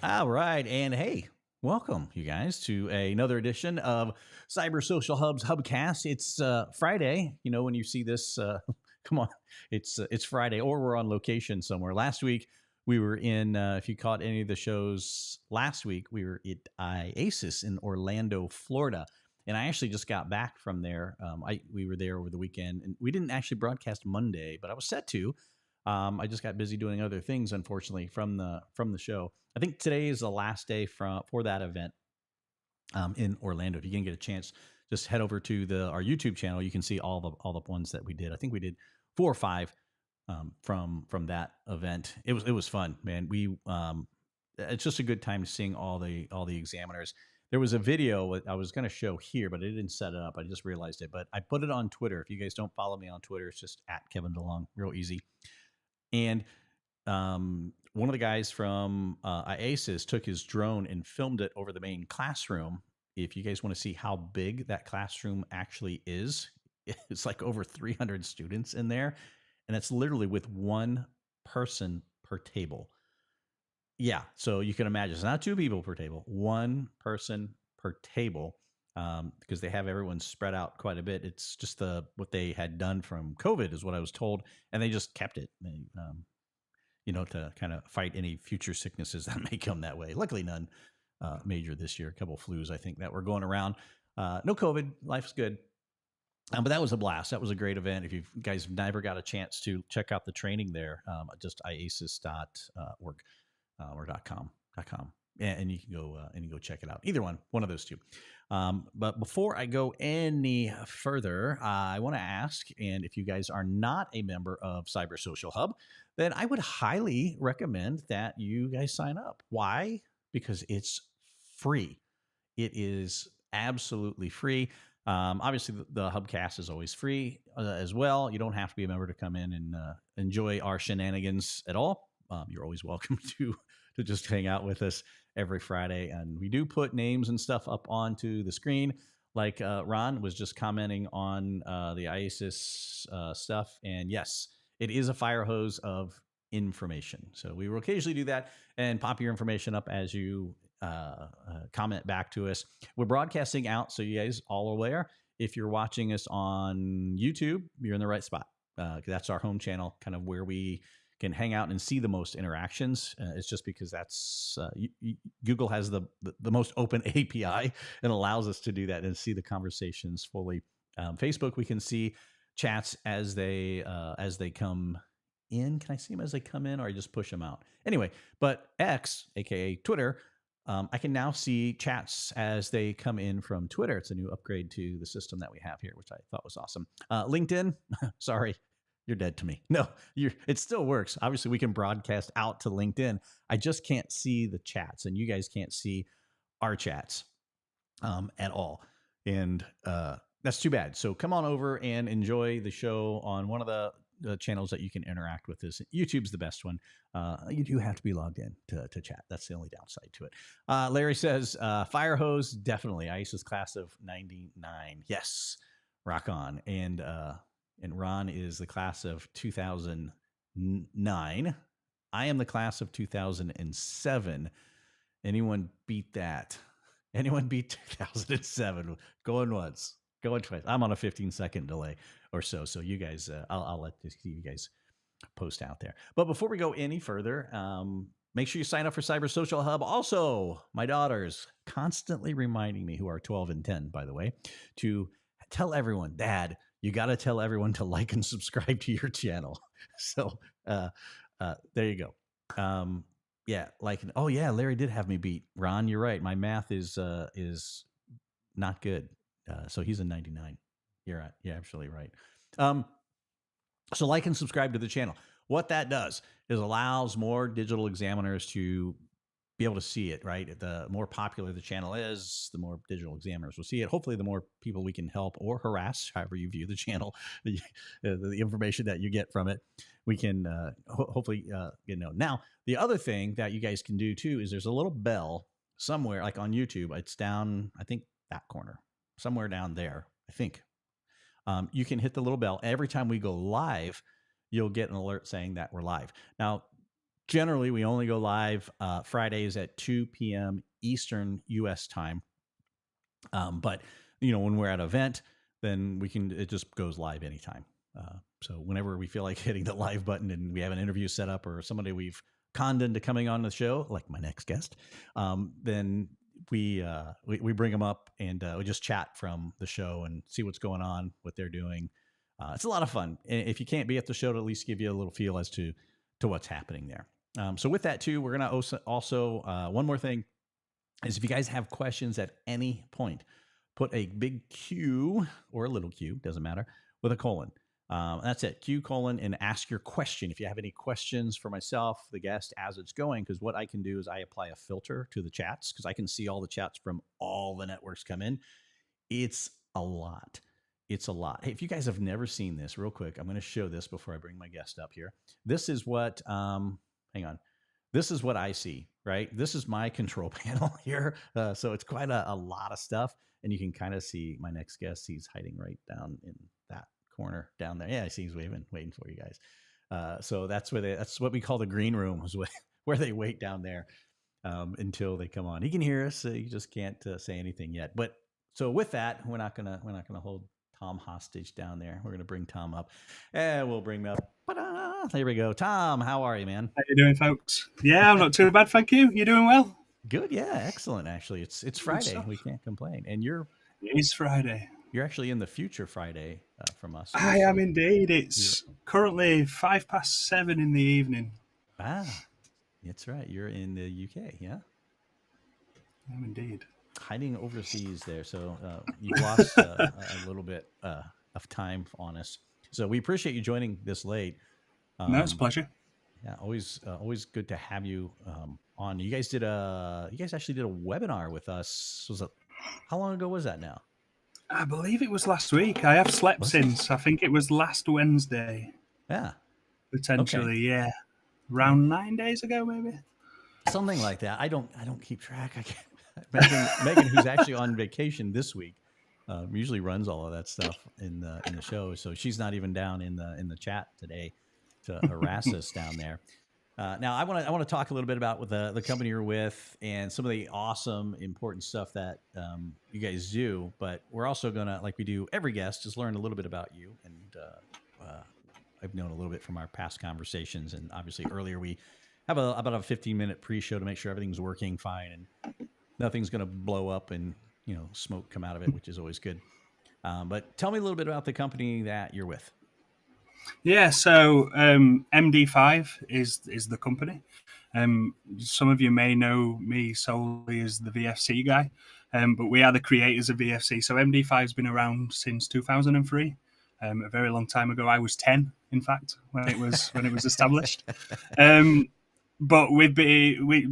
All right. And hey, welcome, you guys, to another edition of Cyber Social Hub's Hubcast. It's Friday. You know, when you see this, come on, it's Friday, or we're on location somewhere. Last week, we were in, if you caught any of the shows last week, we were at IASIS in Orlando, Florida. And I actually just got back from there. We were there over the weekend, and we didn't actually broadcast Monday, but I was set to. I just got busy doing other things, unfortunately, from the show. I think today is the last day for that event in Orlando. If you can get a chance, just head over to our YouTube channel. You can see all the ones that we did. I think we did 4 or 5 from that event. It was fun, man. It's just a good time seeing all the examiners. There was a video I was going to show here, but I didn't set it up. I just realized it, but I put it on Twitter. If you guys don't follow me on Twitter, it's just at Kevin DeLong, real easy. And one of the guys from IASIS took his drone and filmed it over the main classroom. If you guys want to see how big that classroom actually is, it's like over 300 students in there. And it's literally with one person per table. Yeah. So you can imagine it's not 2 people per table, one person per table. Because they have everyone spread out quite a bit. It's just what they had done from COVID is what I was told, and they just kept it, to kind of fight any future sicknesses that may come that way. Luckily, none major this year. A couple flus, I think, that were going around. No COVID. Life's good. But that was a blast. That was a great event. If you guys never got a chance to check out the training there, just iasis.org or .com. And you can go check it out. Either one of those two. But before I go any further, I want to ask, and if you guys are not a member of Cyber Social Hub, then I would highly recommend that you guys sign up. Why? Because it's free. It is absolutely free. Obviously, the Hubcast is always free as well. You don't have to be a member to come in and enjoy our shenanigans at all. You're always welcome to just hang out with us every Friday. And we do put names and stuff up onto the screen. Like Ron was just commenting on the IASIS stuff. And yes, it is a fire hose of information. So we will occasionally do that and pop your information up as you comment back to us. We're broadcasting out, so you guys all aware. If you're watching us on YouTube, you're in the right spot. That's our home channel, kind of where we can hang out and see the most interactions. It's just because that's Google has the most open API and allows us to do that and see the conversations fully. Facebook, we can see chats as they come in. Can I see them as they come in, or I just push them out? Anyway, but X, aka Twitter, I can now see chats as they come in from Twitter. It's a new upgrade to the system that we have here, which I thought was awesome. LinkedIn, sorry. You're dead to me. No, it still works. Obviously, we can broadcast out to LinkedIn. I just can't see the chats, and you guys can't see our chats at all. And that's too bad. So come on over and enjoy the show on one of the channels that you can interact with us. YouTube's the best one. You do have to be logged in to chat. That's the only downside to it. Larry says, fire hose, definitely. ISIS class of 99. Yes, rock on. And Ron is the class of 2009. I am the class of 2007. Anyone beat that? Anyone beat 2007? Going once, going twice. I'm on a 15-second delay or so. So you guys, I'll let you guys post out there. But before we go any further, make sure you sign up for Cyber Social Hub. Also, my daughters constantly reminding me, who are 12 and 10, by the way, to tell everyone, Dad, you got to tell everyone to like and subscribe to your channel. So there you go. Yeah, oh yeah, Larry did have me beat. Ron, you're right. My math is not good. So he's a 99. You're absolutely right. So like and subscribe to the channel. What that does is allows more digital examiners to be able to see it, right? The more popular the channel is, the more digital examiners will see it. Hopefully, the more people we can help or harass, however you view the channel, the information that you get from it, we can hopefully know. Now, the other thing that you guys can do too is there's a little bell somewhere, like on YouTube. It's down, I think, that corner, somewhere down there, I think. You can hit the little bell. Every time we go live, you'll get an alert saying that we're live. Now, Generally, we only go live Fridays at 2 p.m. Eastern U.S. time. But when we're at an event, then it just goes live anytime. So whenever we feel like hitting the live button and we have an interview set up or somebody we've conned into coming on the show, like my next guest, then we bring them up and we just chat from the show and see what's going on, what they're doing. It's a lot of fun. If you can't be at the show, to at least give you a little feel as to what's happening there. So with that too, we're gonna also one more thing is if you guys have questions at any point, put a big Q or a little q, doesn't matter, with a colon. That's it, Q colon, and ask your question. If you have any questions for myself, the guest, as it's going, because what I can do is I apply a filter to the chats because I can see all the chats from all the networks come in. It's a lot. It's a lot. Hey, if you guys have never seen this, real quick, I'm going to show this before I bring my guest up here. This is what, hang on. This is what I see, right? This is my control panel here. So it's quite a lot of stuff. And you can kind of see my next guest. He's hiding right down in that corner down there. Yeah, I see he's waiting for you guys. So that's what we call the green room, is where they wait down there until they come on. He can hear us. He just can't say anything yet. But so with that, we're not gonna hold Tom hostage down there. We're gonna bring Tom up, and we'll bring him up. Ta-da! There we go. Tom, how are you, man? How you doing, folks? Yeah, I'm not too bad, thank you. You doing well? Good. Yeah, excellent. Actually, it's Good Friday. stuff. We can't complain. And It is Friday. you're actually in the future Friday from us too. I am So indeed. you're It's currently 7:05 in the evening. ah, that's right. You're in the UK. Yeah, I am indeed. hiding overseas there. So you've lost a little bit of time on us. So we appreciate you joining this late. No, it's a Um, pleasure. yeah, always good to have you on. You guys actually did a webinar with us. Was it how long ago was that now? I believe it was last week. I have slept Was it? since. I think it was last Wednesday, Yeah. Okay. potentially. Yeah, Well, around 9 days ago, maybe. something like that. I don't keep track. I can't. Megan, who's actually on vacation this week, usually runs all of that stuff in the show. So she's not even down in the chat today to harass us down there. Now I want to talk a little bit about with the company you're with and some of the awesome important stuff that you guys do. But we're also gonna, like we do every guest, just learn a little bit about you. And I've known a little bit from our past conversations, and obviously earlier we have about a 15-minute pre-show to make sure everything's working fine and nothing's gonna blow up and smoke come out of it, which is always good. But tell me a little bit about the company that you're with. Yeah, so MD5 is the company. Some of you may know me solely as the VFC guy, but we are the creators of VFC. So MD5 has been around since 2003, a very long time ago. I was 10, in fact, when it was established. Um, but we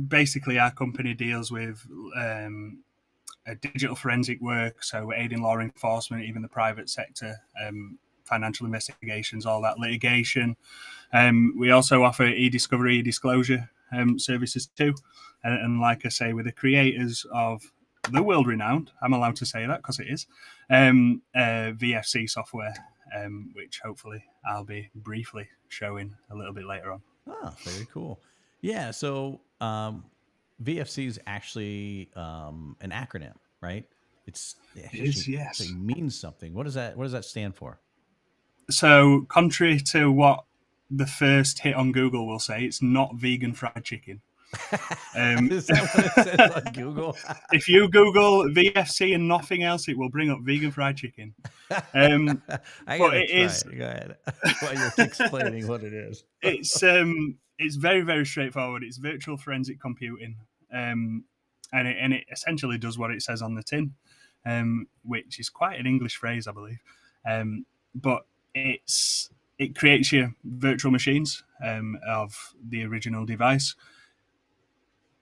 basically, our company deals with digital forensic work, so aiding law enforcement, even the private sector, financial investigations, all that litigation. We also offer e-discovery, e-disclosure services too. And like I say, we're the creators of the world-renowned, I'm allowed to say that because it is, VFC software, which hopefully I'll be briefly showing a little bit later on. Oh, very cool. Yeah. So VFC is actually an acronym, right? It It actually is, yes. means something. What does that stand for? So, contrary to what the first hit on Google will say, it's not vegan fried chicken. Um, Is that what it says on Google? if you Google VFC and nothing else, it will bring up vegan fried chicken. Um, I but gotta it try is it. Go ahead. While you're explaining what it is. it's very very straightforward. It's virtual forensic computing, and it essentially does what it says on the tin, which is quite an English phrase, I believe. But it creates your virtual machines of the original device.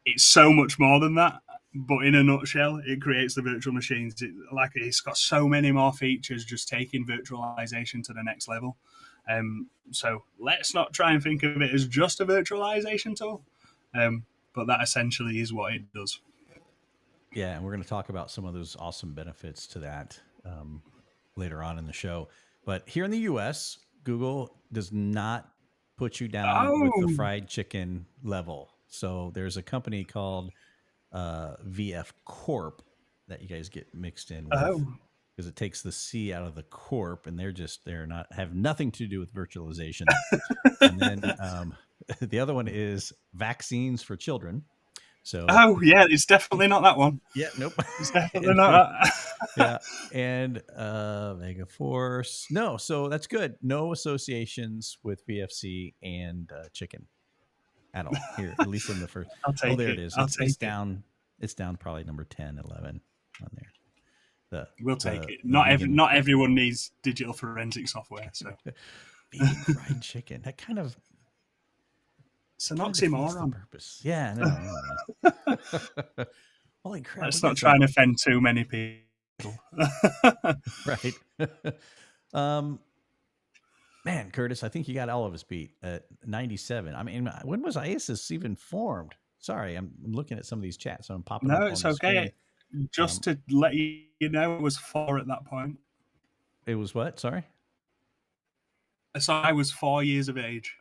It's so much more than that. But in a nutshell, it creates the virtual machines. It's got so many more features, just taking virtualization to the next level. So let's not try and think of it as just a virtualization tool, but that essentially is what it does. Yeah, and we're going to talk about some of those awesome benefits to that later on in the show. But here in the U.S., Google does not put you down with the Oh, fried chicken level. So there's a company called VF Corp that you guys get mixed in with oh, because it takes the C out of the corp, and they're not have nothing to do with virtualization. And then the other one is vaccines for children. So oh, yeah. It's definitely not that one. yeah, nope. It's definitely and not then that. yeah, and Vega Force. No, so that's good. No associations with VFC and chicken at all here, at least in the first. I'll Oh, take there it it. is. I'll It's take it. down. It's down probably number 10, 11 on there. The We'll take it. the vegan Not everyone needs digital forensic software, so vegan fried chicken. it's an kind of defeats the oxymoron. purpose. Yeah, I know. Holy crap, we Let's got not try some and offend too many people. right. um, man, Curtis, I think you got all of us beat at 97. I mean, when was ISIS even formed? Sorry, I'm looking at some of these chats. So I'm popping No, up on it's the screen. okay. Just Um, to let you know, it was 4 at that point. it was what? Sorry. So I was 4 years of age.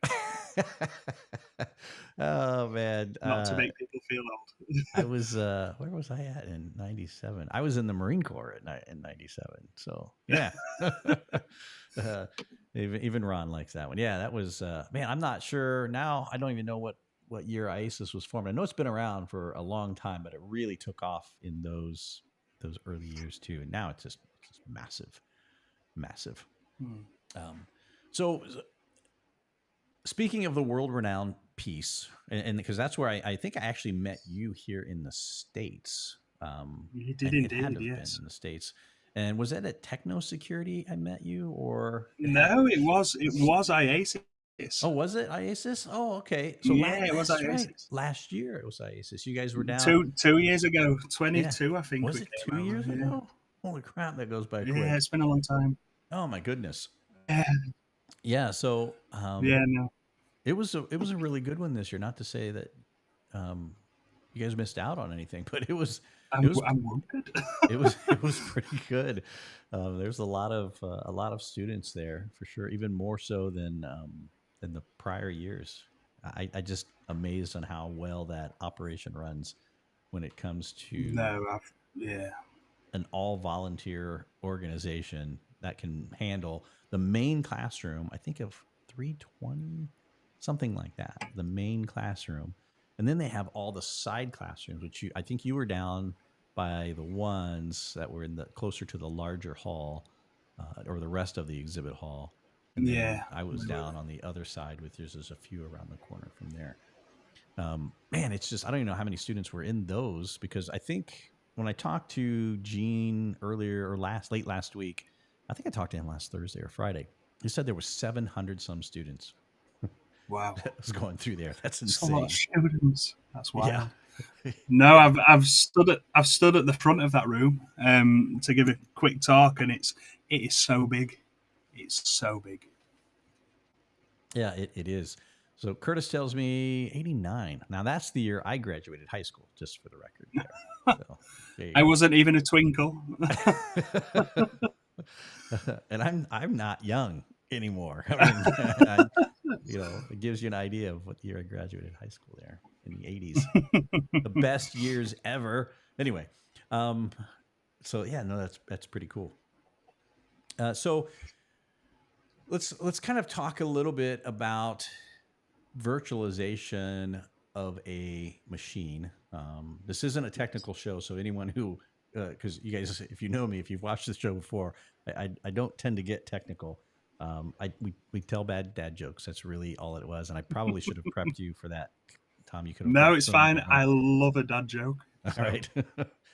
Oh man, Not to make people feel old. I was where was I at in '97? I was in the Marine Corps in '97. So yeah, uh, even Ron likes that one. Yeah, that was man. I'm not sure now. I don't even know what year ISIS was formed. I know it's been around for a long time, but it really took off in those early years too. And now it's just massive, massive. Hmm. Um, so speaking of the world renowned piece, and because that's where I think I actually met you here in the States. You did It had indeed, to have been yes. in the States. And was that at Techno Security I met you, or it had? No, it was IASIS. Oh, was it IASIS? Oh, okay. So Yeah, it was that's right. IASIS. Last year it was IASIS. You guys were down. Two years ago, Yeah. 22, I think Was we it came 2 years over. Yeah, ago? Holy crap, that goes by yeah, quick. it's been a long time. Oh my goodness. Yeah, Yeah. So yeah, no, it was a really good one this year. Not to say that um, you guys missed out on anything, but it was I'm wounded. it was pretty good. There's a lot of students there for sure, even more so than the prior years. I just amazed on how well that operation runs when it comes to No, yeah, an all volunteer organization that can handle the main classroom. I think of 320, something like that. The main classroom, and then they have all the side classrooms, which I think you were down by the ones that were in the closer to the larger hall, or the rest of the exhibit hall. And then yeah. I was down on the other side with there's a few around the corner from there. Man, it's just I don't even know how many students were in those because I think when I talked to Gene earlier or late last week, I think I talked to him last Thursday or Friday. He said there was 700 some students Wow, that was going through there. That's it's a lot of insane. students. That's Yeah. wild. No, I've stood at the front of that room to give a quick talk, and it is so big. It's so big. Yeah, it is. So Curtis tells me 89. Now that's the year I graduated high school, just for the record there. So there you I go. wasn't even a twinkle. And I'm not young anymore. I mean, it gives you an idea of what year I graduated high school there in the 80s. The best years ever. Anyway, um, so yeah, no, that's pretty cool. So let's kind of talk a little bit about virtualization of a machine. This isn't a technical show, so anyone who, because you guys, if you know me, if you've watched the show before, I don't tend to get technical. We tell bad dad jokes. That's really all it was, and I probably should have prepped you for that, Tom. You could have No, prepped it's some fine. at home. I love a dad joke. All So right.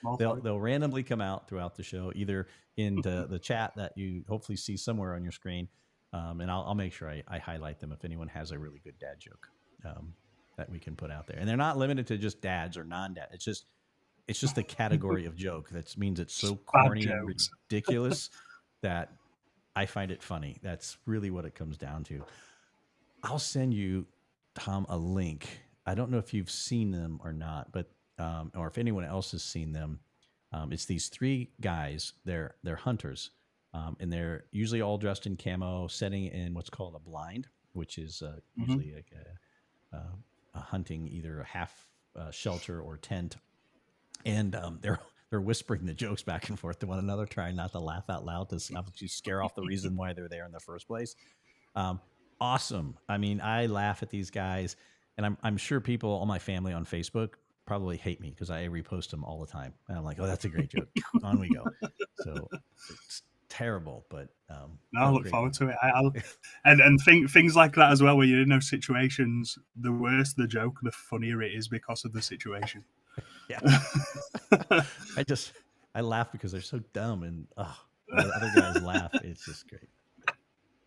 more for it. They'll randomly come out throughout the show, either in the chat that you hopefully see somewhere on your screen, and I'll make sure I highlight them if anyone has a really good dad joke that we can put out there. And they're not limited to just dads or non-dad. It's just a category of joke that means it's so Bad corny and jokes. ridiculous that I find it funny. That's really what it comes down to. I'll send you, Tom, a link. I don't know if you've seen them or not, but or if anyone else has seen them. It's these three guys. They're hunters, and they're usually all dressed in camo, setting in what's called a blind. which is Mm-hmm. usually like a hunting, either a half shelter or tent, and they're whispering the jokes back and forth to one another, trying not to laugh out loud to obviously scare off the reason why they're there in the first place. Um, awesome. I mean, I laugh at these guys, and I'm sure people, all my family on Facebook, probably hate me because I repost them all the time. And I'm like, oh, that's a great joke. On we go. So it's terrible, but No, I look great forward fun. to it. And things like that as well, where you're in those situations. The worse the joke, the funnier it is because of the situation. Yeah. I just I laugh because they're so dumb, and when the other guys laugh, it's just great.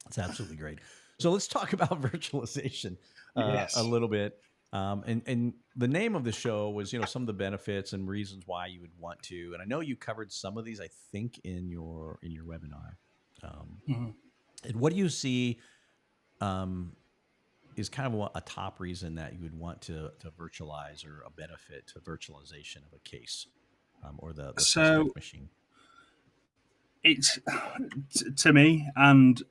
It's absolutely great. So let's talk about virtualization a Yes. little bit. And the name of the show was, some of the benefits and reasons why you would want to. And I know you covered some of these, I think, in your webinar. Um, Mhm. and what do you see um, is kind of a top reason that you would want to virtualize, or a benefit to virtualization of a case, or the So suspect machine? it's to me, and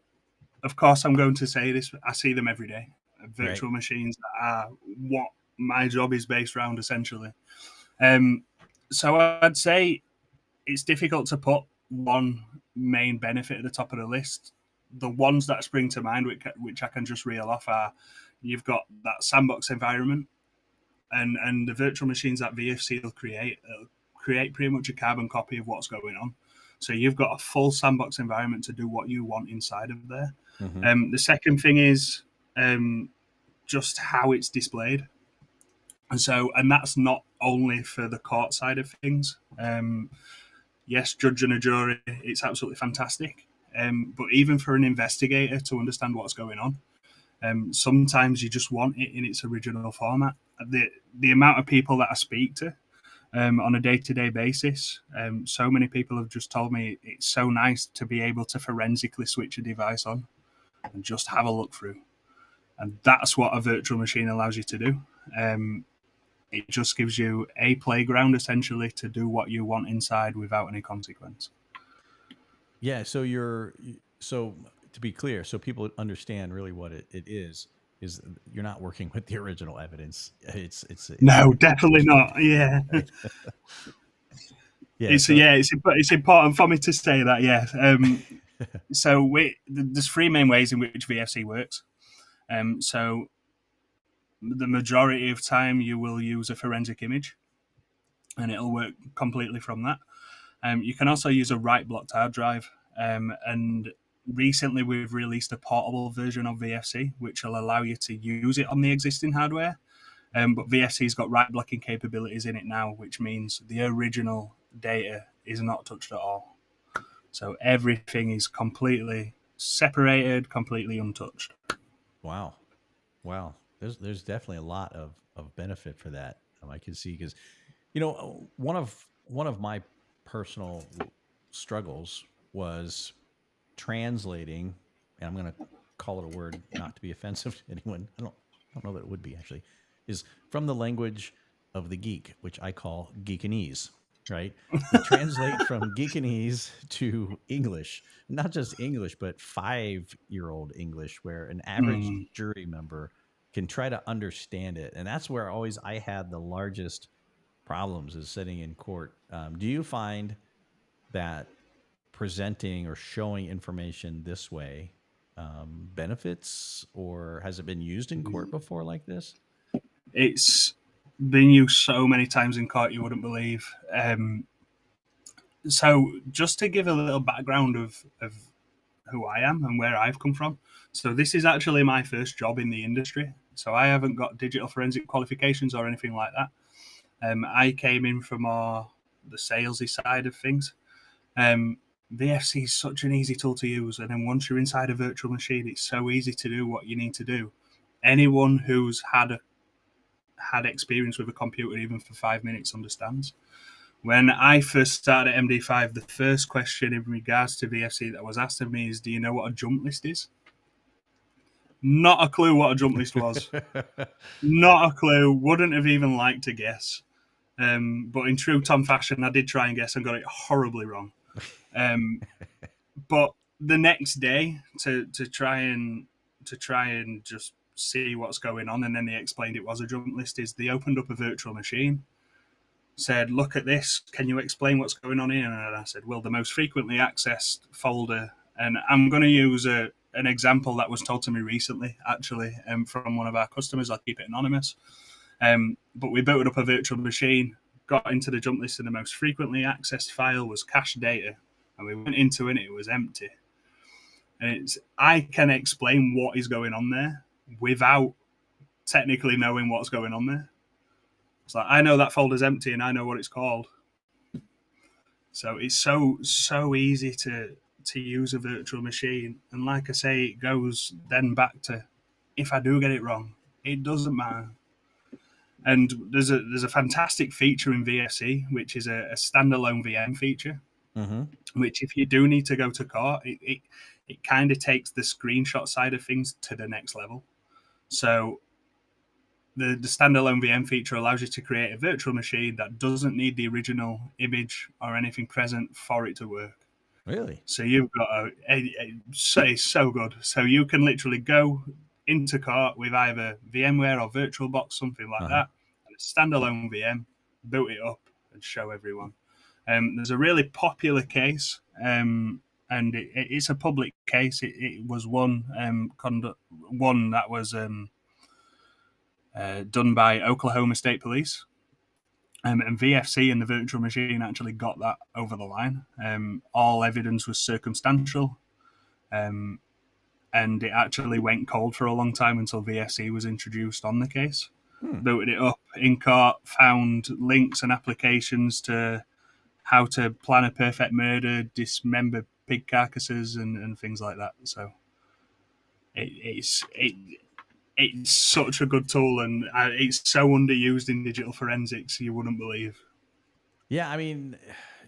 of course, I'm going to say this. I see them every day. Right. Virtual machines that are what my job is based around, essentially. Um, so I'd say it's difficult to put one main benefit at the top of the list. The ones that spring to mind, which I can just reel off, are you've got that sandbox environment, and the virtual machines that VFC will create pretty much a carbon copy of what's going on. So you've got a full sandbox environment to do what you want inside of there. Mm-hmm. The second thing is um, just how it's displayed. And that's not only for the court side of things. Yes, judge and a jury, it's absolutely fantastic. But even for an investigator to understand what's going on, sometimes you just want it in its original format. The amount of people that I speak to on a day to day basis, so many people have just told me it's so nice to be able to forensically switch a device on and just have a look through. And that's what a virtual machine allows you to do. It just gives you a playground essentially to do what you want inside without any consequence. Yeah. So to be clear, so people understand really what it is you're not working with the original evidence. It's No, definitely not. Yeah, right. Yeah. So it's important for me to say that. Yeah. So there's three main ways in which VFC works. So the majority of time you will use a forensic image, and it'll work completely from that. You can also use a write blocked hard drive, and recently we've released a portable version of VFC, which will allow you to use it on the existing hardware. But VFC's got write blocking capabilities in it now, which means the original data is not touched at all. So everything is completely separated, completely untouched. wow. Wow. There's definitely a lot of benefit for that. I can see, because one of my personal struggles was translating, and I'm going to call it a word not to be offensive to anyone. I don't know that it would be, actually, is from the language of the geek, which I call Geekanese. Right? You translate from Geekanese to English, not just English, but 5-year-old English, where an average Mm. jury member can try to understand it. And that's where always I had the largest problems, is sitting in court. Do you find that presenting or showing information this way benefits, or has it been used in court before like this? It's been used so many times in court you wouldn't believe. So just to give a little background of who I am and where I've come from. So this is actually my first job in the industry. So I haven't got digital forensic qualifications or anything like that. I came in from more the salesy side of things. Um, VFC is such an easy tool to use, and then once you're inside a virtual machine, it's so easy to do what you need to do. Anyone who's had experience with a computer, even for 5 minutes, understands. When I first started at MD5, the first question in regards to VFC that was asked of me is, "Do you know what a jump list is?" Not a clue what a jump list was. Not a clue. Wouldn't have even liked to guess. But in true Tom fashion, I did try and guess and got it horribly wrong. Um, but the next day, to try and to try and just see what's going on, and then they explained it was a jump list. Is they opened up a virtual machine, said, "Look at this. Can you explain what's going on here?" And I said, "Well, the most frequently accessed folder," and I'm going to use an example that was told to me recently, actually, from one of our customers. I'll keep it anonymous. But we booted up a virtual machine, got into the jump list, and the most frequently accessed file was cache data. And we went into it, and it was empty. And I can explain what is going on there without technically knowing what's going on there. It's like I know that folder's empty and I know what it's called. So it's so easy to use a virtual machine. And like I say, it goes then back to if I do get it wrong, it doesn't matter. And there's a fantastic feature in VFC, which is a standalone VM feature, Mm-hmm. which if you do need to go to court, it kind of takes the screenshot side of things to the next level. So the standalone VM feature allows you to create a virtual machine that doesn't need the original image or anything present for it to work. Really? So you've got it's so good. So you can literally go into cart with either VMware or VirtualBox, something like Uh-huh. that, and a standalone VM, boot it up and show everyone. There's a really popular case, and it's a public case. It was one that was done by Oklahoma State Police. And VFC and the virtual machine actually got that over the line. All evidence was circumstantial, um, and it actually went cold for a long time until VFC was introduced on the case. Hmm. Booted it up in court, found links and applications to how to plan a perfect murder, dismember pig carcasses, and things like that. So it's such a good tool, and it's so underused in digital forensics you wouldn't believe. Yeah, I mean,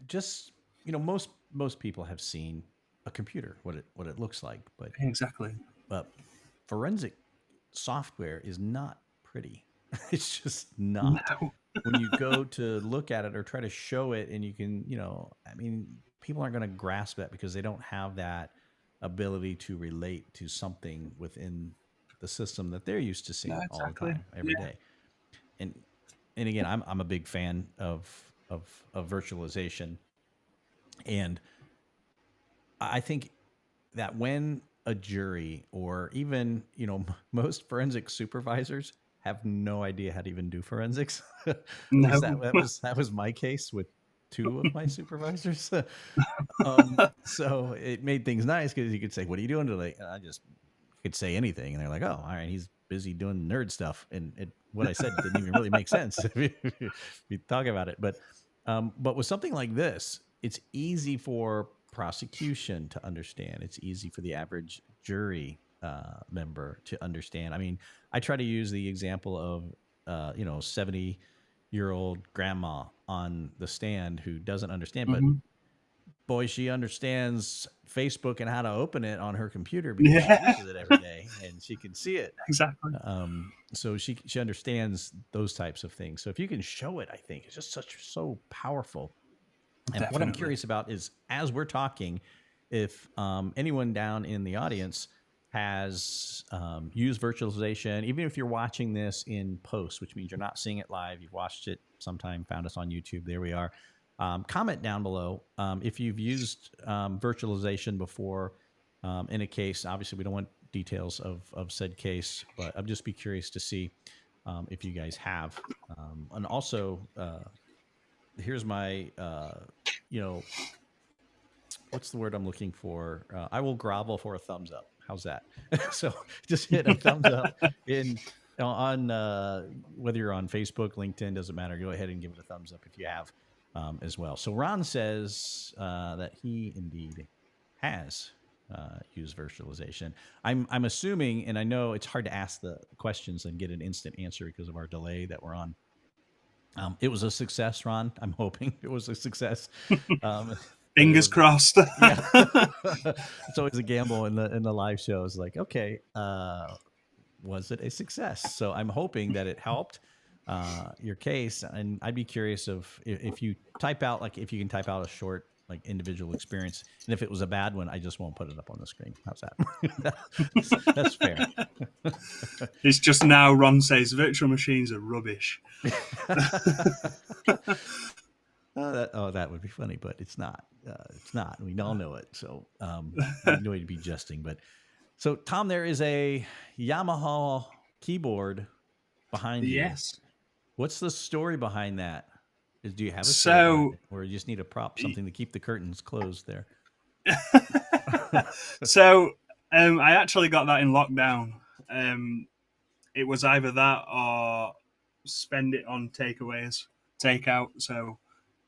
just most people have seen a computer, what it looks like, Exactly. but forensic software is not pretty. It's just not. No. When you go to look at it or try to show it, and you can, I mean, people aren't going to grasp that because they don't have that ability to relate to something within the system that they're used to No, seeing all the exactly. time, every Yeah. day. And and again, I'm a big fan of virtualization, and I think that when a jury or even most forensic supervisors have no idea how to even do forensics. At least No. that was my case with two of my supervisors. So it made things nice because you could say, "What are you doing today?" And I just could say anything, and they're like, "Oh, all right, he's busy doing nerd stuff." And what I said didn't even really make sense if you talk about it. But with something like this, it's easy for prosecution to understand. It's easy for the average jury member to understand. I mean, I try to use the example of 70-year-old grandma on the stand who doesn't understand, but Mhm. boy, she understands Facebook and how to open it on her computer because she Yeah, uses it every day and she can see it. exactly. So she understands those types of things. So if you can show it, I think it's just so powerful. And what I'm Definitely. curious about is, as we're talking, if anyone down in the audience has used virtualization, even if you're watching this in post, which means you're not seeing it live, you've watched it sometime, found us on YouTube, there we are. Comment down below if you've used virtualization before in a case. Obviously, we don't want details of said case, but I'd just be curious to see if you guys have. And also, here's my you know what's the word I'm looking for? I will grovel for a thumbs up. How's that? So just hit a thumbs up in on whether you're on Facebook, LinkedIn, doesn't matter. Go ahead and give it a thumbs up if you have as well. So Ron says that he indeed has used virtualization. I'm assuming, and I know it's hard to ask the questions and get an instant answer because of our delay that we're on. It was a success, Ron. I'm hoping it was a success. Um, that it Fingers was, crossed. yeah. It's always a gamble in the live shows. Like, okay, was it a success? So I'm hoping that it helped your case. And I'd be curious if you type out, like, if you can type out a short like individual experience. And if it was a bad one, I just won't put it up on the screen. How's that? That's fair. It's just now Ron says virtual machines are rubbish. That would be funny, but it's not. It's not. We all know it. So no way to be jesting. But so Tom, there is a Yamaha keyboard behind you. Yes. What's the story behind that? Do you have a story So, it, or you just need a prop, something to keep the curtains closed there? So I actually got that in lockdown. It was either that or spend it on takeout. So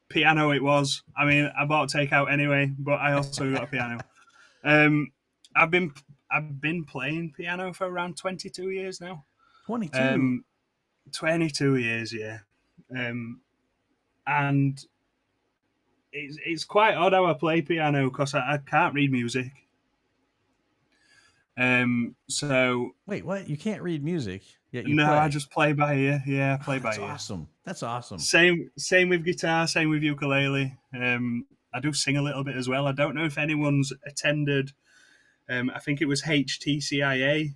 piano it was. I mean, I bought takeout anyway, but I also got a piano. Um, I've been playing piano for around 22 years now. 22. 22 years, yeah. And it's quite odd how I play piano because I can't read music. So wait, what? You can't read music yet you no, play? I just play by ear. Yeah, I play by That's ear. awesome. That's awesome. Same with guitar. Same with ukulele. I do sing a little bit as well. I don't know if anyone's attended. I think it was HTCIA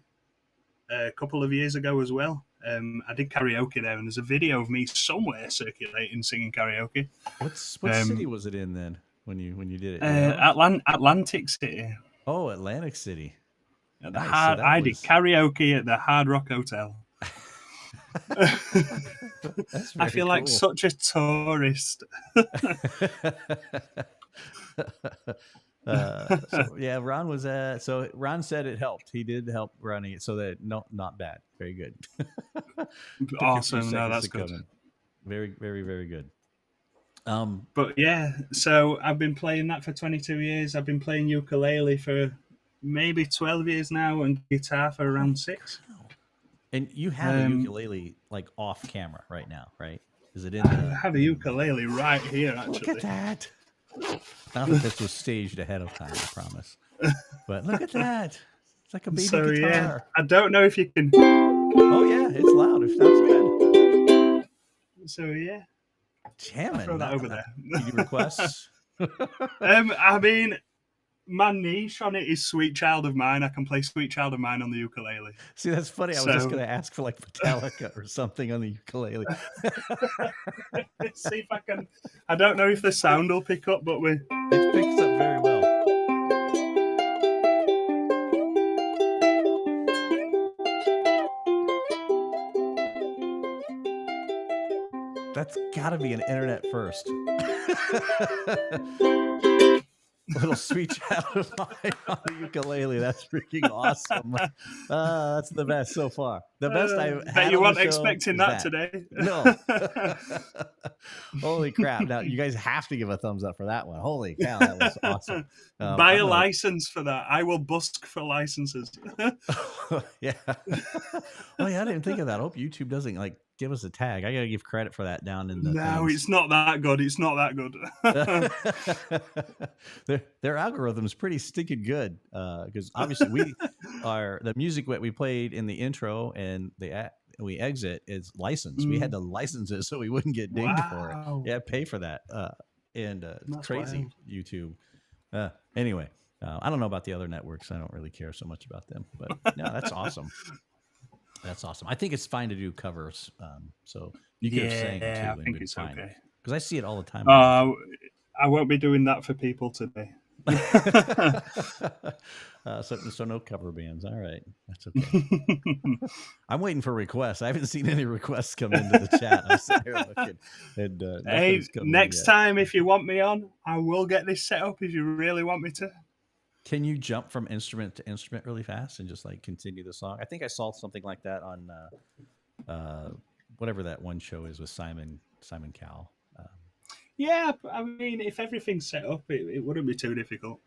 a couple of years ago as well. I did karaoke there, and there's a video of me somewhere circulating singing karaoke. What city was it in then when you did it? Atlantic City. Oh, Atlantic City. At the I did karaoke at the Hard Rock Hotel. I feel like such a tourist. So yeah, Ron was so Ron said it helped. He did help running it, so that not bad. Very good. Awesome. No, that's good. Very, very, very good. But yeah, so I've been playing that for 22 years. I've been playing ukulele for maybe 12 years now, and guitar for around 6. And you have a ukulele like off camera right now, right? Is it in? I have a ukulele right here. Actually, look at that. I don't think this was staged ahead of time, I promise. But look at that. It's like a baby guitar. Yeah, I don't know if you can. Oh yeah, it's loud. It sounds good. So yeah. Jamming. Throw that over there. Any requests? I mean, my niche on it is Sweet Child of Mine. I can play Sweet Child of Mine on the ukulele. See, that's funny. I was just going to ask for like Metallica or something on the ukulele. Let's see if I can. I don't know if the sound will pick up, but it picks up very well. That's got to be an internet first. Little Sweet Child of Mine on the ukulele. That's freaking awesome. That's the best so far. The best I've had. Bet you weren't expecting that today. No. Holy crap. Now, you guys have to give a thumbs up for that one. Holy cow, that was awesome. Buy a license for that. I will busk for licenses. Yeah. Oh, yeah, I didn't think of that. I hope YouTube doesn't like give us a tag. I got to give credit for that down in the. No, it's not that good. It's not that good. Their algorithm is pretty stinking good because obviously we are the music that we played in the intro and we exit is licensed. We had to license it so we wouldn't get dinged for it. Yeah, pay for that. And crazy wild. YouTube. Anyway, I don't know about the other networks. I don't really care so much about them. But no, that's awesome. That's awesome. I think it's fine to do covers. So you could have sang it too. I think it's fine. Okay. Because I see it all the time. I won't be doing that for people today. So no cover bands. All right. That's okay. I'm waiting for requests. I haven't seen any requests come into the chat. I'm sitting here looking. And, hey, next time, if you want me on, I will get this set up if you really want me to. Can you jump from instrument to instrument really fast and just like continue the song? I think I saw something like that on whatever that one show is with Simon Cowell. Yeah, I mean, if everything's set up, it wouldn't be too difficult.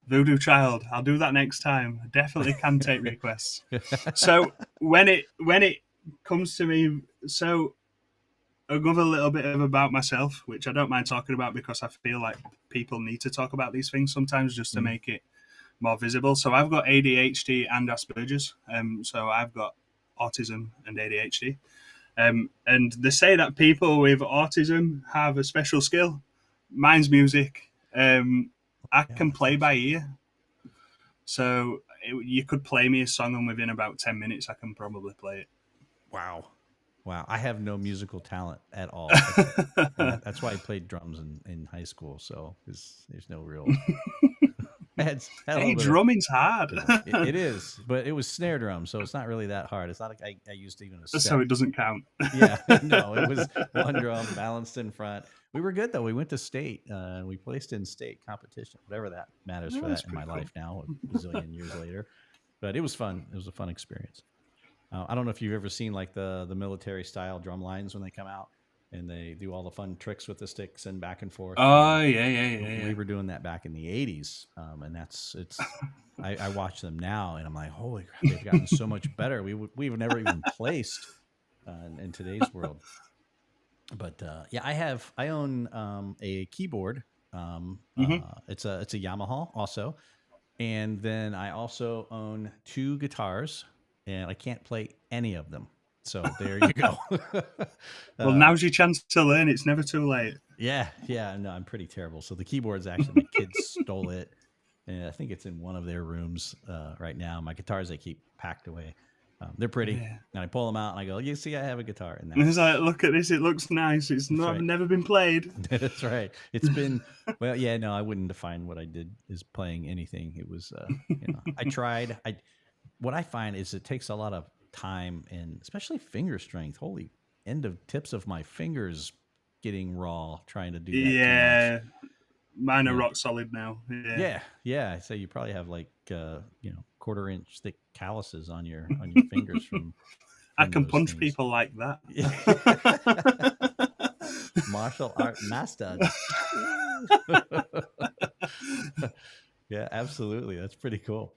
Voodoo Child, I'll do that next time. I definitely can take requests. So when it comes to me, so another little bit about myself, which I don't mind talking about because I feel like people need to talk about these things sometimes just to make it more visible. So I've got ADHD and Asperger's. So I've got autism and ADHD. And they say that people with autism have a special skill. Mine's music. I Yeah, can that's play by awesome. ear, so you could play me a song, and within about 10 minutes, I can probably play Wow. Wow. I have no musical talent at all. And it. that's why I played drums in high school. So there's no real, had a Hey, little bit of, drumming's hard, it is, but it was snare drum. So it's not really that hard. It's not like I used even a so set. it doesn't count. Yeah, no, it was one drum balanced in front. We were good though. We went to state. We placed in state competition, whatever that matters Oh, for that's that in my pretty cool. life now, a bazillion years later. But it was fun. It was a fun experience. I don't know if you've ever seen like the military style drum lines when they come out and they do all the fun tricks with the sticks and back and forth. Oh yeah, yeah, yeah, We yeah. were doing that back in the '80s, and that's it's. I watch them now and I'm like, holy crap, they've gotten so much better. We've never even placed in today's world. But yeah, I own a keyboard. Hmm. It's a Yamaha also, and then I also own two guitars, and I can't play any of them. So there you go. Well, um, now's your chance to learn. It's never too late. yeah, yeah, no, I'm pretty terrible. So the keyboard's actually my kids stole it, and I think it's in one of their rooms right now. My guitars I keep packed away. They're pretty, Yeah. and I pull them out and I go, "You see, I have a guitar," and It's that's like, look at this. It looks nice. It's that's not right. never been played. That's right. It's been well, yeah. No, I wouldn't define what I did as playing anything. It was, I tried. I what I find is it takes a lot of time and especially finger strength. Holy end of tips of my fingers getting raw trying to do that too much. Yeah, mine are And rock solid now. Yeah, yeah, yeah. So you probably have like quarter-inch thick calluses on your fingers I from can those punch things. people like that. Martial art mastered. Yeah, absolutely. That's pretty cool.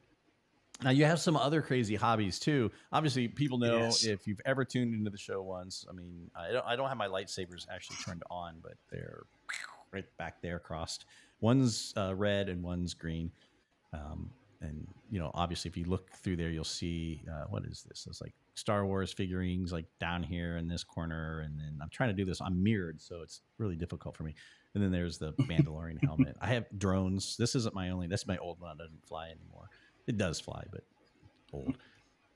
Now you have some other crazy hobbies too. Obviously, people know Yes. if you've ever tuned into the show once. I mean, I don't have my lightsabers actually turned on, but they're right back there crossed. One's red and one's green. Um, and obviously, if you look through there, you'll see what is this? It's like Star Wars figurines, like down here in this corner. And then I'm trying to do this. I'm mirrored, so it's really difficult for me. And then there's the Mandalorian helmet. I have drones. This isn't my only. That's my old one. It doesn't fly anymore. It does fly, but old.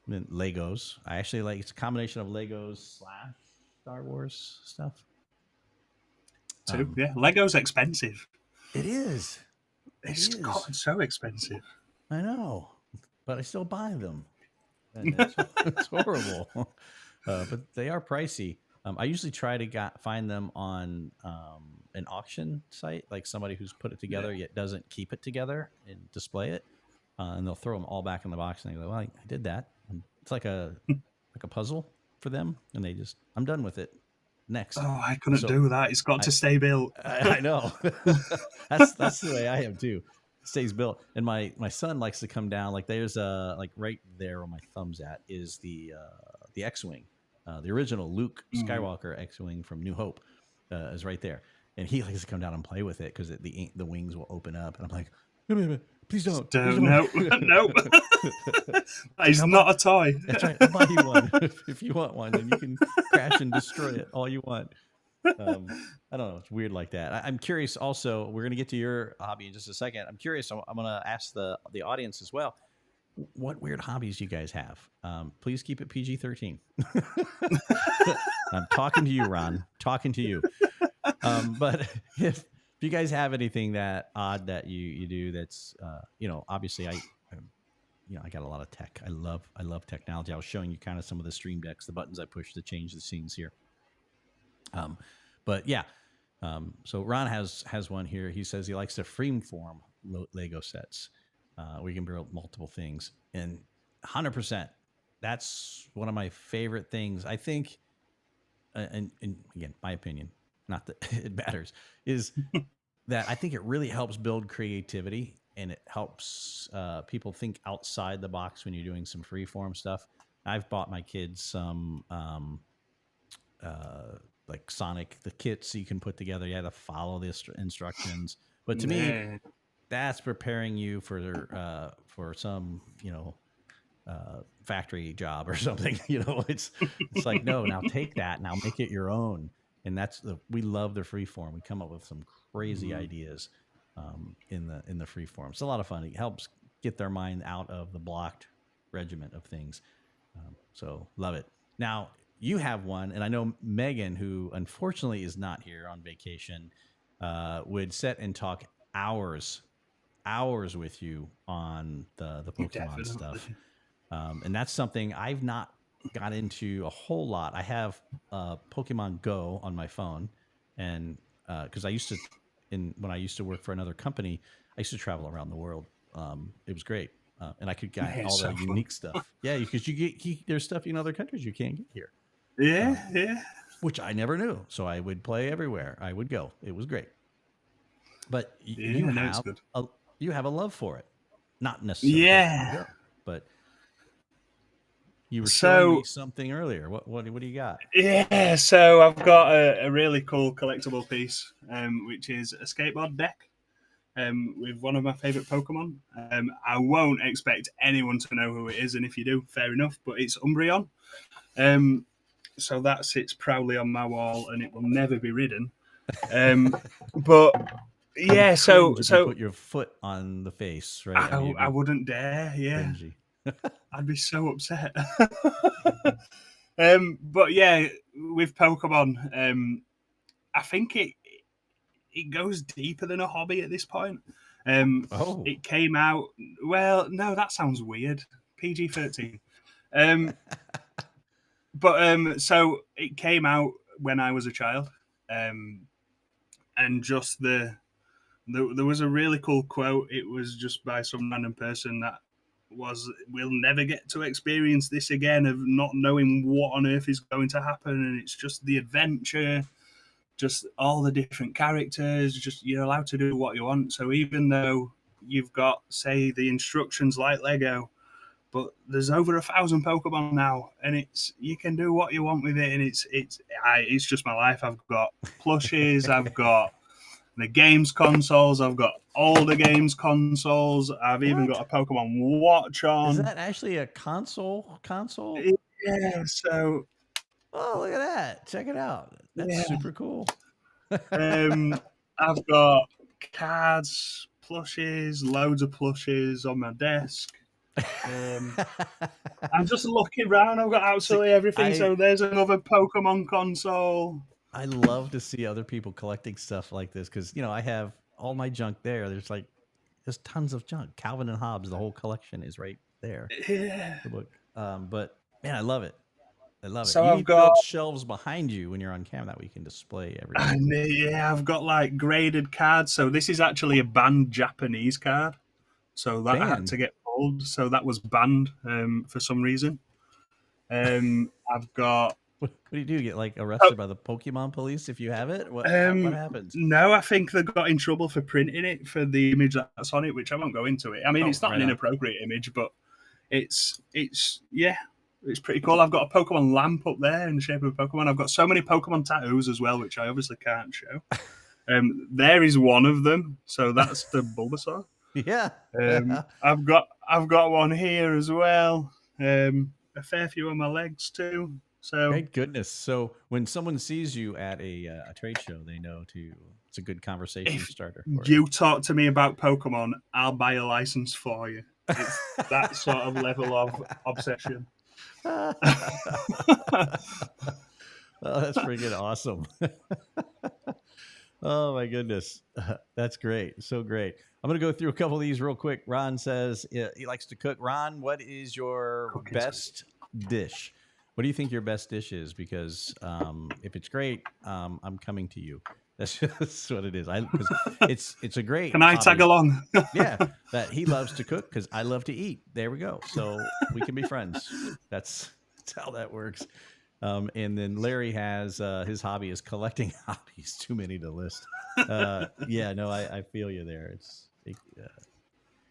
And then Legos. I actually like it's a combination of Legos slash Star Wars stuff. Too. Um, Yeah, Lego's expensive. it is. It It's is. gotten so expensive. I know, but I still buy them, and it's it's horrible. But they are pricey. I usually try to find them on an auction site, like somebody who's put it Yeah. together yet doesn't keep it together and display it, and they'll throw them all back in the box, and they go, "Well, I did that." And it's like a puzzle for them, and they just, I'm done with it. Next, Oh, I couldn't so do that. It's got I to stay built. I know. That's the way I am too. It stays built, and my son likes to come down. Like there's like right there where my thumb's at is the X-wing, the original Luke Mm. Skywalker X-wing from New Hope, is right there, and he likes to come down and play with it because the wings will open up, and I'm like, "Wait, please don't." No, no. It's like, It's not a toy. that's right. I'll buy you one if you want one, and you can crash and destroy it all you want. I don't know. It's weird like that. I'm curious. Also, we're gonna get to your hobby in just a second. I'm curious. I'm gonna ask the audience as well. What weird hobbies you guys have? Please keep it PG-13. I'm talking to you, Ron. Talking to you. But if you guys have anything that odd that you do, that's obviously I got a lot of tech. I love technology. I was showing you kind of some of the stream decks, the buttons I push to change the scenes here. Um, but yeah, so Ron has one here. He says he likes to freeform Lego sets. We can build multiple things, and 100%. That's one of my favorite things. I think, and again, my opinion, not that it matters, is that I think it really helps build creativity and it helps people think outside the box when you're doing some freeform stuff. I've bought my kids some uh, like Sonic the kits you can put together. You have to follow the instructions, but to me, Yeah. that's preparing you for some factory job or something. It's like, no, now take that, now make it your own. and we love the free form. We come up with some crazy Mm. ideas in the free form. It's a lot of fun. It helps get their mind out of the blocked regiment of things. So love it. Now you have one, and I know Megan, who unfortunately is not here on vacation, would sit and talk hours, hours with you on the Pokemon stuff, Definitely. and that's something I've not got into a whole lot. I have Pokemon Go on my phone, and because I used to, when I used to work for another company, I used to travel around the world. It was great, and I could get It's all the so fun. unique stuff. Yeah, because you get there's stuff in other countries you can't get here, Yeah, um, yeah, which I never knew. So I would play everywhere. I would go. It was great. But yeah. No, it's good. a you have a love for it, not necessarily Pokemon Yeah. Go, but you were showing me So something earlier. What do you got? yeah, so I've got a really cool collectible piece, which is a skateboard deck. With one of my favorite Pokemon. I won't expect anyone to know who it is, and if you do, fair enough. But it's Umbreon. Um, so that sits proudly on my wall, and it will never be ridden. Um, but You yeah, would cringe if you so put your foot on the face, right? I mean, it'd I be wouldn't dare. Yeah, cringy. I'd be so upset. But yeah, with Pokemon, I think it goes deeper than a hobby at this point. Um, Oh, it came out. Well, no, that sounds weird. PG-13. Um, but so it came out when I was a child, um, and just there was a really cool quote. It was just by some random person that was, "We'll never get to experience this again of not knowing what on earth is going to happen, and it's just the adventure." Just all the different characters, just you're allowed to do what you want. So even though you've got, say, the instructions like Lego, but there's over 1,000 Pokemon now, and it's you can do what you want with it, and it's just my life. I've got plushes, I've got the games consoles, I've got all the games consoles, I've even got what a Pokemon Watch is on. that actually a console? Console? Yeah, so Oh, look at that! Check it out. That's yeah, super cool. I've got cards, plushes, loads of plushes on my desk. Um, I'm just looking around. I've got See, absolutely everything. I So there's another Pokemon console. I love to see other people collecting stuff like this because I have all my junk there. There's tons of junk. Calvin and Hobbes, the whole collection is right there. Yeah. The book. But man, I love it. I love it. So You I've need to got, build shelves behind you when you're on camera that we can display everything. yeah, I've got like graded cards. So this is actually a banned Japanese card. So that I had Banned. to get pulled. So that was banned for some reason. I've got. What do you do? Get like Oh, arrested by the Pokemon police if you have it? What Um, happens? no, I think they got in trouble for printing it for the image that's on it, which I won't go into it. I mean, Oh, it's not right an on. inappropriate image, but it's yeah, it's pretty cool. I've got a Pokemon lamp up there in the shape of a Pokemon. I've got so many Pokemon tattoos as well, which I obviously can't show. There is one of them, so that's the Bulbasaur. Yeah. I've got one here as well. A fair few on my legs too. So Great goodness. So when someone sees you at a trade show, they know it's a good conversation if starter for you. you talk to me about Pokemon, I'll buy a license for you. It's that sort of level of obsession. Oh, that's freaking awesome. Oh my goodness. That's great. So great. I'm going to go through a couple of these real quick. Ron says he likes to cook. Ron, what is your Cooking's good. best dish? What do you think your best dish is? Because if it's great, I'm coming to you. That's just what it is. Because it's a great Can I tag hobby. along? Yeah, that he loves to cook because I love to eat. There we go. So we can be friends. That's how that works. And then Larry has his hobby is collecting hobbies. Too many to list. Yeah, no, I feel you there.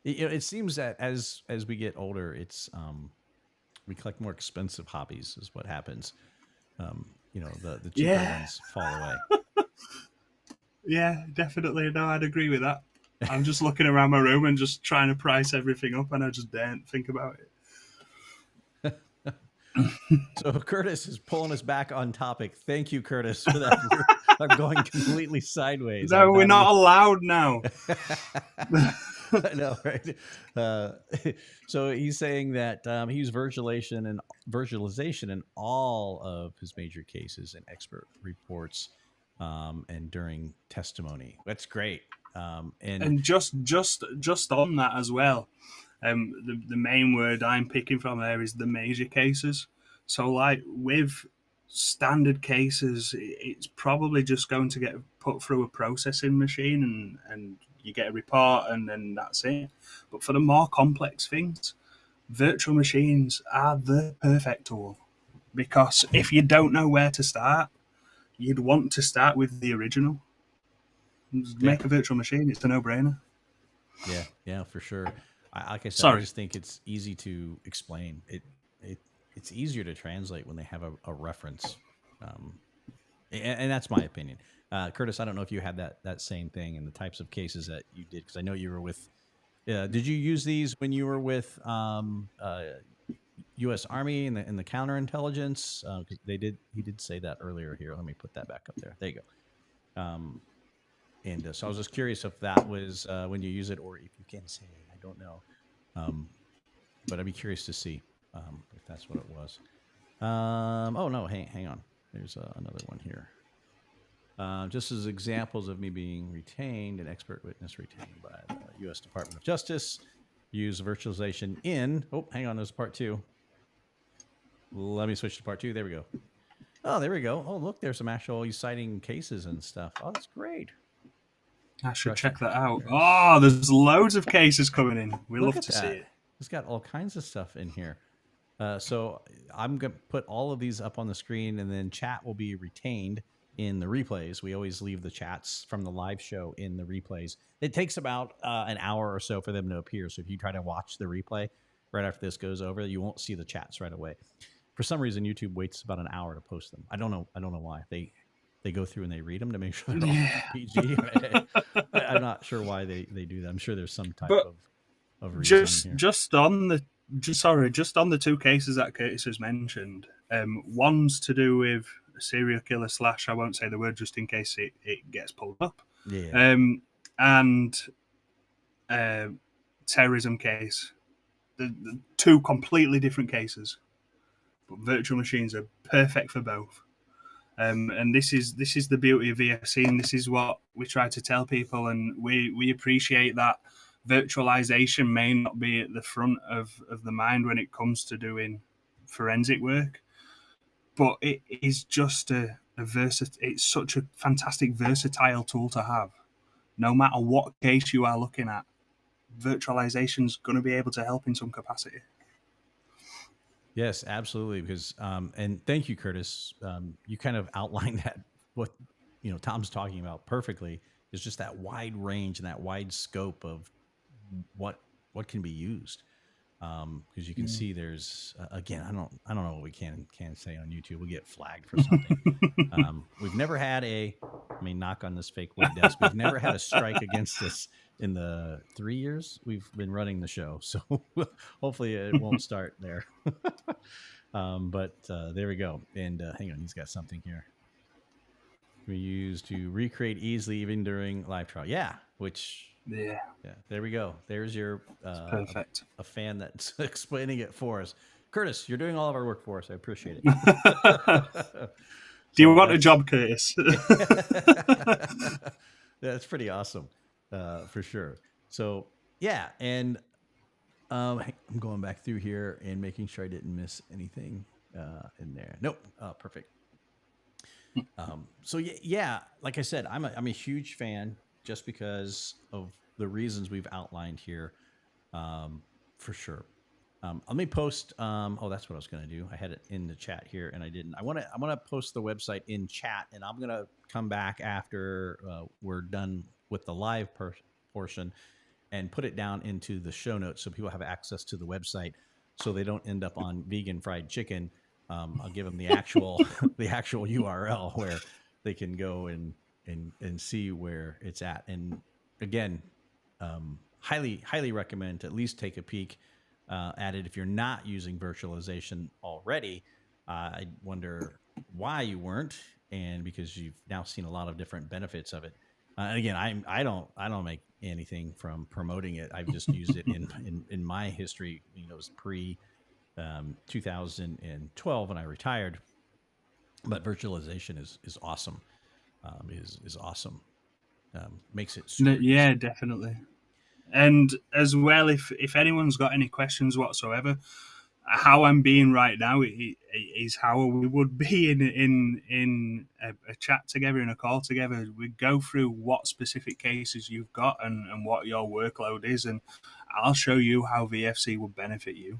It seems that as we get older, we collect more expensive hobbies. Is what happens. The cheaper Yeah, ones fall away. yeah, definitely. No, I'd agree with that. I'm just looking around my room and just trying to price everything up, and I just daren't think about it. So Curtis is pulling us back on topic. Thank you, Curtis, for that. I'm going completely sideways. No, I'm we're not not even. allowed now. I know, right? Uh, so he's saying that he used virtualization in all of his major cases and expert reports, and during testimony. That's great. And And just on that as well, the main word I'm picking from there is the major cases. So like with standard cases, it's probably just going to get put through a processing machine, and you get a report and then that's it. But for the more complex things, virtual machines are the perfect tool, because if you don't know where to start, you'd want to start with the original. Just yeah, make a virtual machine, it's a no-brainer. yeah, for sure. Like I said, I Sorry. just think it's easy to explain. It it's easier to translate when they have a reference. Um, and that's my opinion. Curtis, I don't know if you had that same thing in the types of cases that you did, because I know you were with. Did you use these when you were with U.S. Army and the counterintelligence? Because he did say that earlier here. Let me put that back up there. There you go. And so I was just curious if that was when you use it, or if you can say it. I don't know, um, but I'd be curious to see if that's what it was. Oh no, hang on. There's another one here. Just as examples of me being retained, an expert witness retained by the U.S. Department of Justice, use virtualization in. Oh, hang on, there's part two. Let me switch to part two. There we go. Oh, there we go. Oh, look, there's some actual citing cases and stuff. Oh, that's great. I should Russian check that out. hackers. Oh, there's loads of cases coming in. We Look love at to see that. it. It's got all kinds of stuff in here. So I'm going to put all of these up on the screen, and then chat will be retained in the replays. We always leave the chats from the live show in the replays. It takes about an hour or so for them to appear. So if you try to watch the replay right after this goes over, you won't see the chats right away. For some reason, YouTube waits about an hour to post them. I don't know. I don't know why. They go through and they read them to make sure they're all Yeah. PG. I'm not sure why they do that. I'm sure there's some type But of reasoning just here. just on the just on the two cases that Curtis has mentioned, one's to do with a serial killer slash, I won't say the word just in case it gets pulled up, Yeah. and uh, terrorism case. The two completely different cases, but virtual machines are perfect for both. And this is the beauty of VFC, and this is what we try to tell people, and we appreciate that virtualization may not be at the front of the mind when it comes to doing forensic work, but it is just it's such a fantastic versatile tool to have. No matter what case you are looking at, virtualization is going to be able to help in some capacity. Yes, absolutely. Because and thank you, Curtis. You kind of outlined that what Tom's talking about perfectly is just that wide range and that wide scope of what what can be used. Because you can Mm. see there's again, I don't know what we can say on YouTube. We'll get flagged for something. We've never had I mean, knock on this fake wood desk. We've never had a strike against us in the 3 years we've been running the show. So hopefully it won't start there. But there we go. And hang on, he's got something here. We use to recreate easily even during live trial. Yeah, which Yeah, yeah, there we go. There's your it's perfect. a fan that's explaining it for us. Curtis, you're doing all of our work for us. I appreciate it. Do you So want a that's job, Curtis? that's pretty awesome, for sure. So yeah, and I'm going back through here and making sure I didn't miss anything in there. Nope, perfect. So yeah, like I said, I'm a huge fan just because of the reasons we've outlined here, um, for sure. Let me post. Oh, that's what I was going to do. I had it in the chat here, and I didn't. I want to post the website in chat, and I'm going to come back after we're done with the live portion and put it down into the show notes so people have access to the website, so they don't end up on vegan fried chicken. I'll give them the actual the actual URL where they can go and see where it's at. And again, highly recommend to at least take a peek. added. If you're not using virtualization already, I wonder why you weren't, and because you've now seen a lot of different benefits of it. And again, I don't make anything from promoting it. I've just used it in my history. It was pre 2012 when I retired, but virtualization is awesome. Is awesome. Makes it super easy. Yeah, definitely. And as well, if anyone's got any questions whatsoever, how I'm being right now is how we would be in a chat together, in a call together. We go through what specific cases you've got and what your workload is, and I'll show you how VFC would benefit you.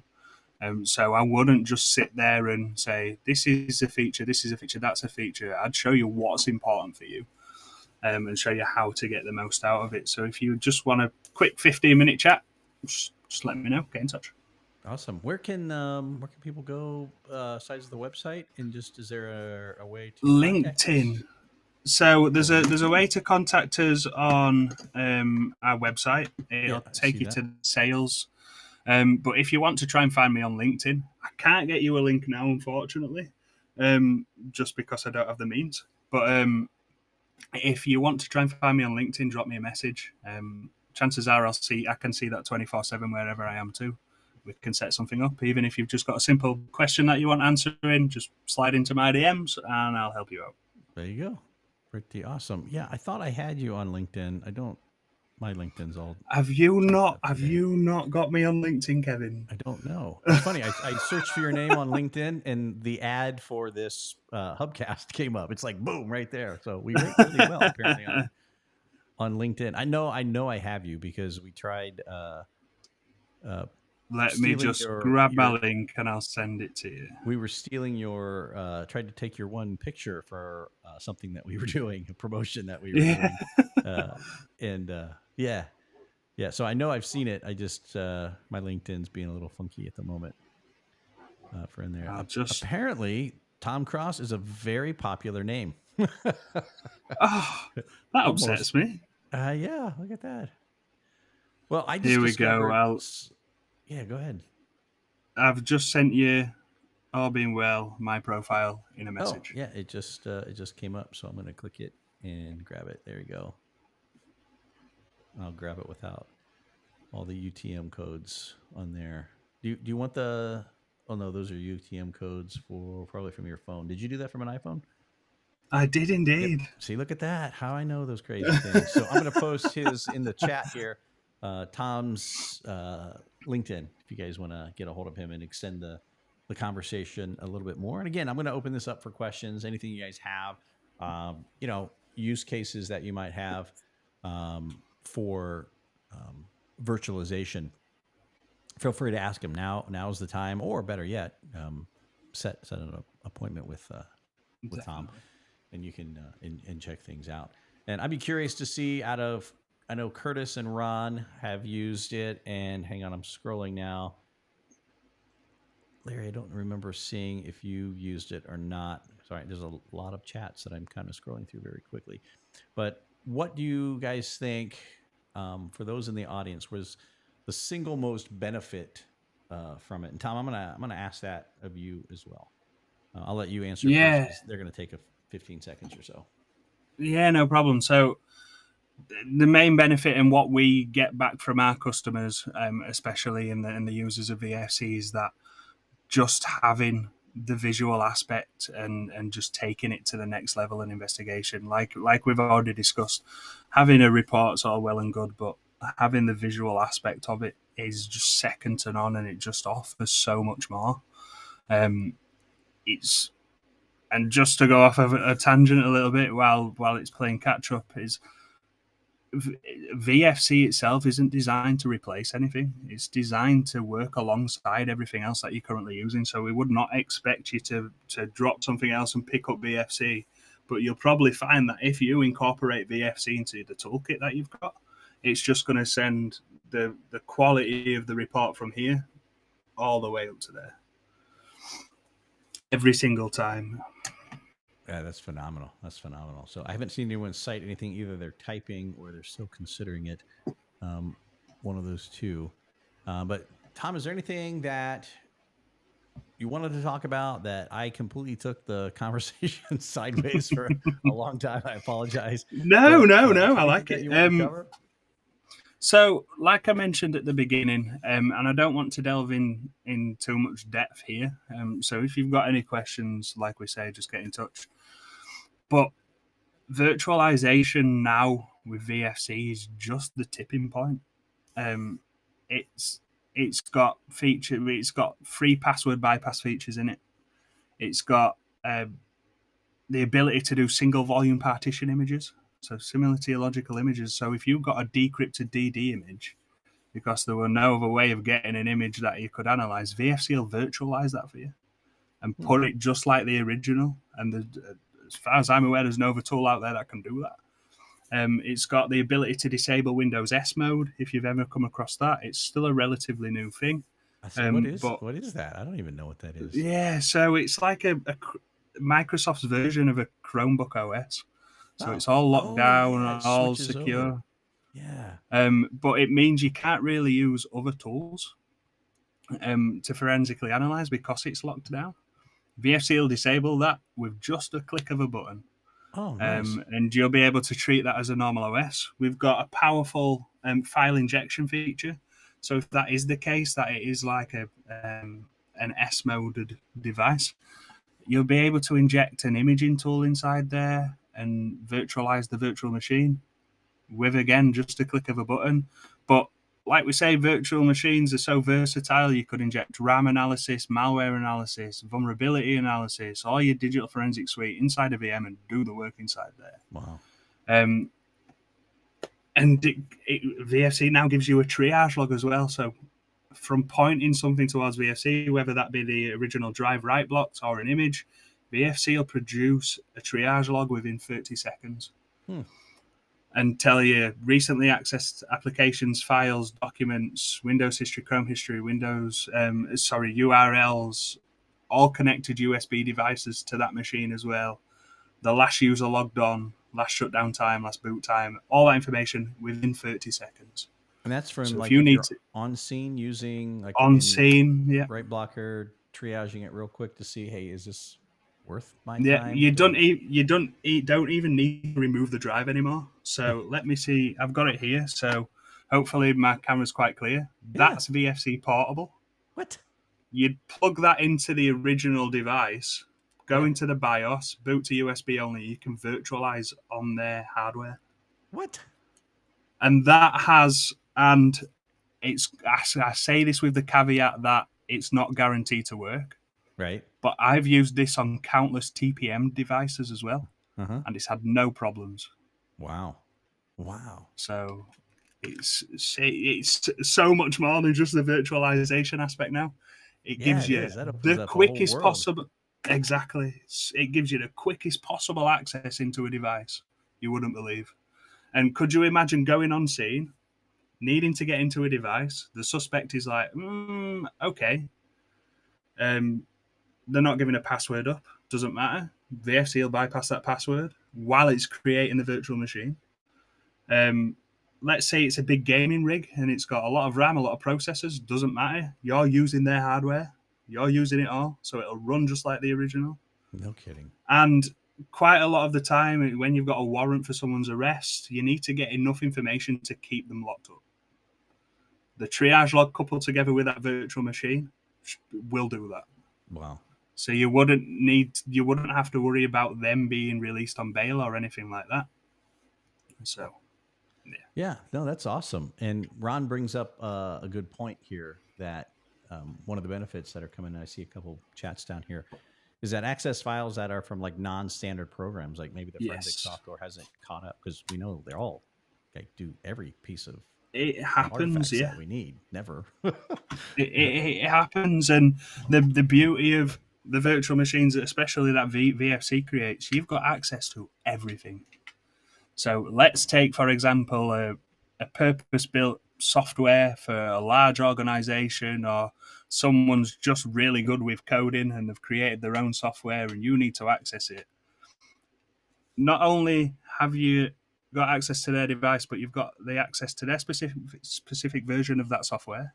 So I wouldn't just sit there and say, this is a feature, this is a feature, that's a feature. I'd show you what's important for you, and show you how to get the most out of it. So if you just want a quick 15-minute chat, just let me know. Get in touch. Awesome. Where can people go besides the website? And just is there a way to contact us? LinkedIn. So Oh, there's a LinkedIn. way to contact us on our website. Yeah, It'll I see take you that. to sales. But if you want to try and find me on LinkedIn, I can't get you a link now, unfortunately, just because I don't have the means. But if you want to try and find me on LinkedIn, drop me a message. Chances are I can see that 24/7 wherever I am too. We can set something up. Even if you've just got a simple question that you want answering, just slide into my DMs and I'll help you out. There you go. Pretty awesome. Yeah, I thought I had you on LinkedIn. I don't. My LinkedIn's all Have you jacked not? up Have today. you not got me on LinkedIn, Kevin? I don't know. It's funny. I searched for your name on LinkedIn, and the ad for this Hubcast came up. It's like boom right there. So we rank really well apparently on LinkedIn. I know I have you because we tried uh, Let me stealing just grab my your link and I'll send it to you. we were stealing your tried to take your one picture for something that we were doing, a promotion that we were Yeah, doing, uh, and yeah, yeah. So I know I've seen it. I just my LinkedIn's being a little funky at the moment for in there. I'll just. Apparently, Tom Cross is a very popular name. Oh, that Almost. upsets me. Yeah. Look at that. Well, I just Here we go. discovered. Yeah. Go ahead. I've just sent you, all being well, my profile in a Oh, message. yeah. It just came up, so I'm gonna click it and grab it. There you go. I'll grab it without all the UTM codes on there. Do you want the? Oh no, those are UTM codes for probably from your phone. Did you do that from an iPhone? I did Yep. indeed. See, look at that. How I know those crazy things. So I'm going to post his in the chat here. Tom's LinkedIn. If you guys want to get a hold of him and extend the conversation a little bit more. And again, I'm going to open this up for questions. Anything you guys have, use cases that you might have for virtualization. Feel free to ask him now. Now's the time, or better yet, set an appointment with Tom, Definitely. and you can and check things out. And I'd be curious to see out of I know Curtis and Ron have used it, and hang on, I'm scrolling now. Larry, I don't remember seeing if you used it or not. Sorry, there's a lot of chats that I'm kind of scrolling through very quickly. But what do you guys think, for those in the audience, was the single most benefit from it? And Tom, I'm gonna ask that of you as well. I'll let you answer first Yeah, because they're gonna take a 15 seconds or so. yeah, no problem. So the main benefit and what we get back from our customers, especially in the users of VFC, is that just having the visual aspect and just taking it to the next level in investigation, like we've already discussed, having a report's all well and good, but having the visual aspect of it is just second to none, and it just offers so much more. Um, it's and just to go off of a tangent a little bit while it's playing catch up is VFC itself isn't designed to replace anything. It's designed to work alongside everything else that you're currently using. So we would not expect you to drop something else and pick up VFC. But you'll probably find that if you incorporate VFC into the toolkit that you've got, it's just going to send the quality of the report from here all the way up to there every single time. Yeah, that's phenomenal. That's phenomenal. So I haven't seen anyone cite anything. Either they're typing or they're still considering it. Um, one of those two. But Tom, is there anything that you wanted to talk about that I completely took the conversation sideways for a long time? I apologize. No, But no, no. I anything like that it. you want to cover? So, like I mentioned at the beginning, and I don't want to delve in too much depth here. So, if you've got any questions, like we say, just get in touch. But virtualization now with VFC is just the tipping point. Um, it's it's got feature. It's got free password bypass features in it. It's got the ability to do single volume partition images, so similar to your logical images. So if you've got a decrypted DD image, because there were no other way of getting an image that you could analyze, VFC will virtualize that for you and Hmm. put it just like the original. And as far as I'm aware, there's no other tool out there that can do that. It's got the ability to disable Windows S mode. If you've ever come across that, it's still a relatively new thing. I say, what is But what is that? I don't even know what that is. yeah, so it's like a Microsoft's version of a Chromebook OS. So Oh, it's all locked oh down, yeah, it all switches over. secure. Yeah. But it means you can't really use other tools to forensically analyze because it's locked down. VFC will disable that with just a click of a button. Oh, nice. And you'll be able to treat that as a normal OS. We've got a powerful file injection feature. So if that is the case, that it is like an S-moded device, you'll be able to inject an imaging tool inside there and virtualize the virtual machine with, again, just a click of a button. But like we say, virtual machines are so versatile. You could inject RAM analysis, malware analysis, vulnerability analysis, all your digital forensic suite inside a VM and do the work inside there. Wow. Um, and VFC now gives you a triage log as well. So from pointing something towards VFC, whether that be the original drive write blocks or an image, VFC will produce a triage log within 30 seconds. Hmm. And tell you recently accessed applications, files, documents, Windows history, Chrome history, URLs, all connected USB devices to that machine as well. The last user logged on, last shutdown time, last boot time, all that information within 30 seconds. And that's from So if like you if need you're to, on scene using like on in scene, yeah, right blocker, triaging it real quick to see, hey, is this worth my yeah, time? you don't even need to remove the drive anymore. So let me see. I've got it here. So hopefully my camera's quite clear. Yeah. That's VFC portable. What? You'd plug that into the original device, go Yeah. into the BIOS, boot to USB only. You can virtualize on their hardware, What? and that has and it's. I say this with the caveat that it's not guaranteed to work. Right. But I've used this on countless TPM devices as well, Uh huh. and it's had no problems. Wow. Wow. So it's so much more than just the virtualization aspect now. It Yeah, gives it you is. That opens the up a whole quickest world. possible. Exactly. It gives you the quickest possible access into a device. You wouldn't believe. And could you imagine going on scene, needing to get into a device? The suspect is like, okay, um, they're not giving a password up. Doesn't matter. VFC will bypass that password while it's creating the virtual machine. Um, let's say it's a big gaming rig and it's got a lot of RAM, a lot of processors. Doesn't matter. You're using their hardware. You're using it all, so it'll run just like the original. No kidding. And quite a lot of the time, when you've got a warrant for someone's arrest, you need to get enough information to keep them locked up. The triage log coupled together with that virtual machine will do that. Wow. So you wouldn't have to worry about them being released on bail or anything like that. So yeah. Yeah, no, that's awesome. And Ron brings up a good point here that one of the benefits that are coming, I see a couple chats down here, is that access files that are from like non-standard programs, like maybe the forensic Yes, software hasn't caught up because we know they're all like do every piece of it happens. artifacts Yeah, that we need. Never. it happens, and the beauty of the virtual machines, especially that VFC creates, you've got access to everything. So let's take, for example, a purpose-built software for a large organization, or someone's just really good with coding and they've created their own software and you need to access it. Not only have you got access to their device, but you've got the access to their specific version of that software.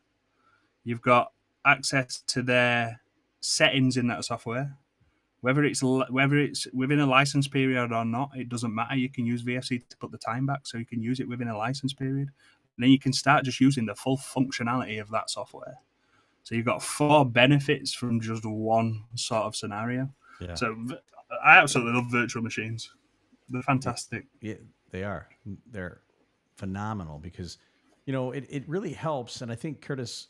You've got access to their settings in that software. Whether it's within a license period or not, it doesn't matter. You can use VFC to put the time back, so you can use it within a license period. And then you can start just using the full functionality of that software. So you've got 4 benefits from just one sort of scenario. Yeah. So I absolutely love virtual machines. They're fantastic. Yeah, they are. They're phenomenal because, it really helps. And I think Curtis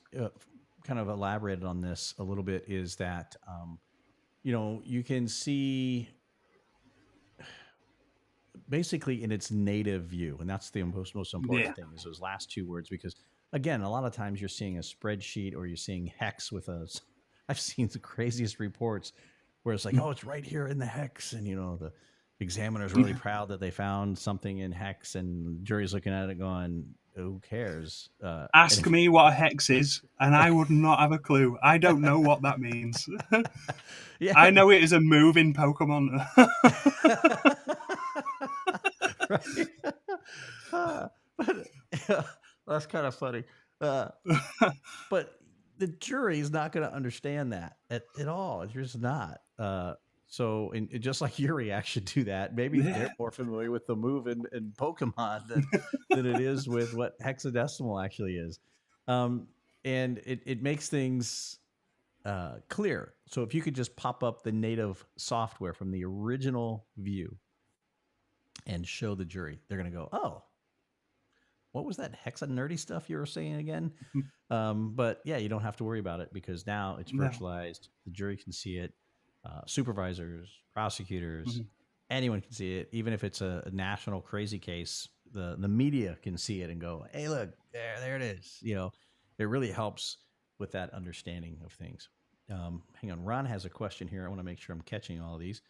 kind of elaborated on this a little bit is that, you can see basically in its native view. And that's the most important Yeah. thing is those last 2 words, because again, a lot of times you're seeing a spreadsheet or you're seeing hex with I've seen the craziest reports where it's like, oh, it's right here in the hex. And, the examiner's really proud that they found something in hex, and the jury's looking at it going, who cares? Ask me what a hex is, and I would not have a clue. I don't know what that means. Yeah. I know it is a move in Pokemon. Right. That's kind of funny. But the jury is not going to understand that at all. It's just not. So, just like your reaction to that, maybe they're more familiar with the move in Pokemon than it is with what hexadecimal actually is. And it makes things clear. So if you could just pop up the native software from the original view and show the jury, they're going to go, oh, what was that hexa nerdy stuff you were saying again? But yeah, you don't have to worry about it because now it's virtualized. The jury can see it. Supervisors, prosecutors, anyone can see it. Even if it's a national crazy case, the media can see it and go, hey, look, there it is. It really helps with that understanding of things. Hang on. Ron has a question here. I want to make sure I'm catching all of these.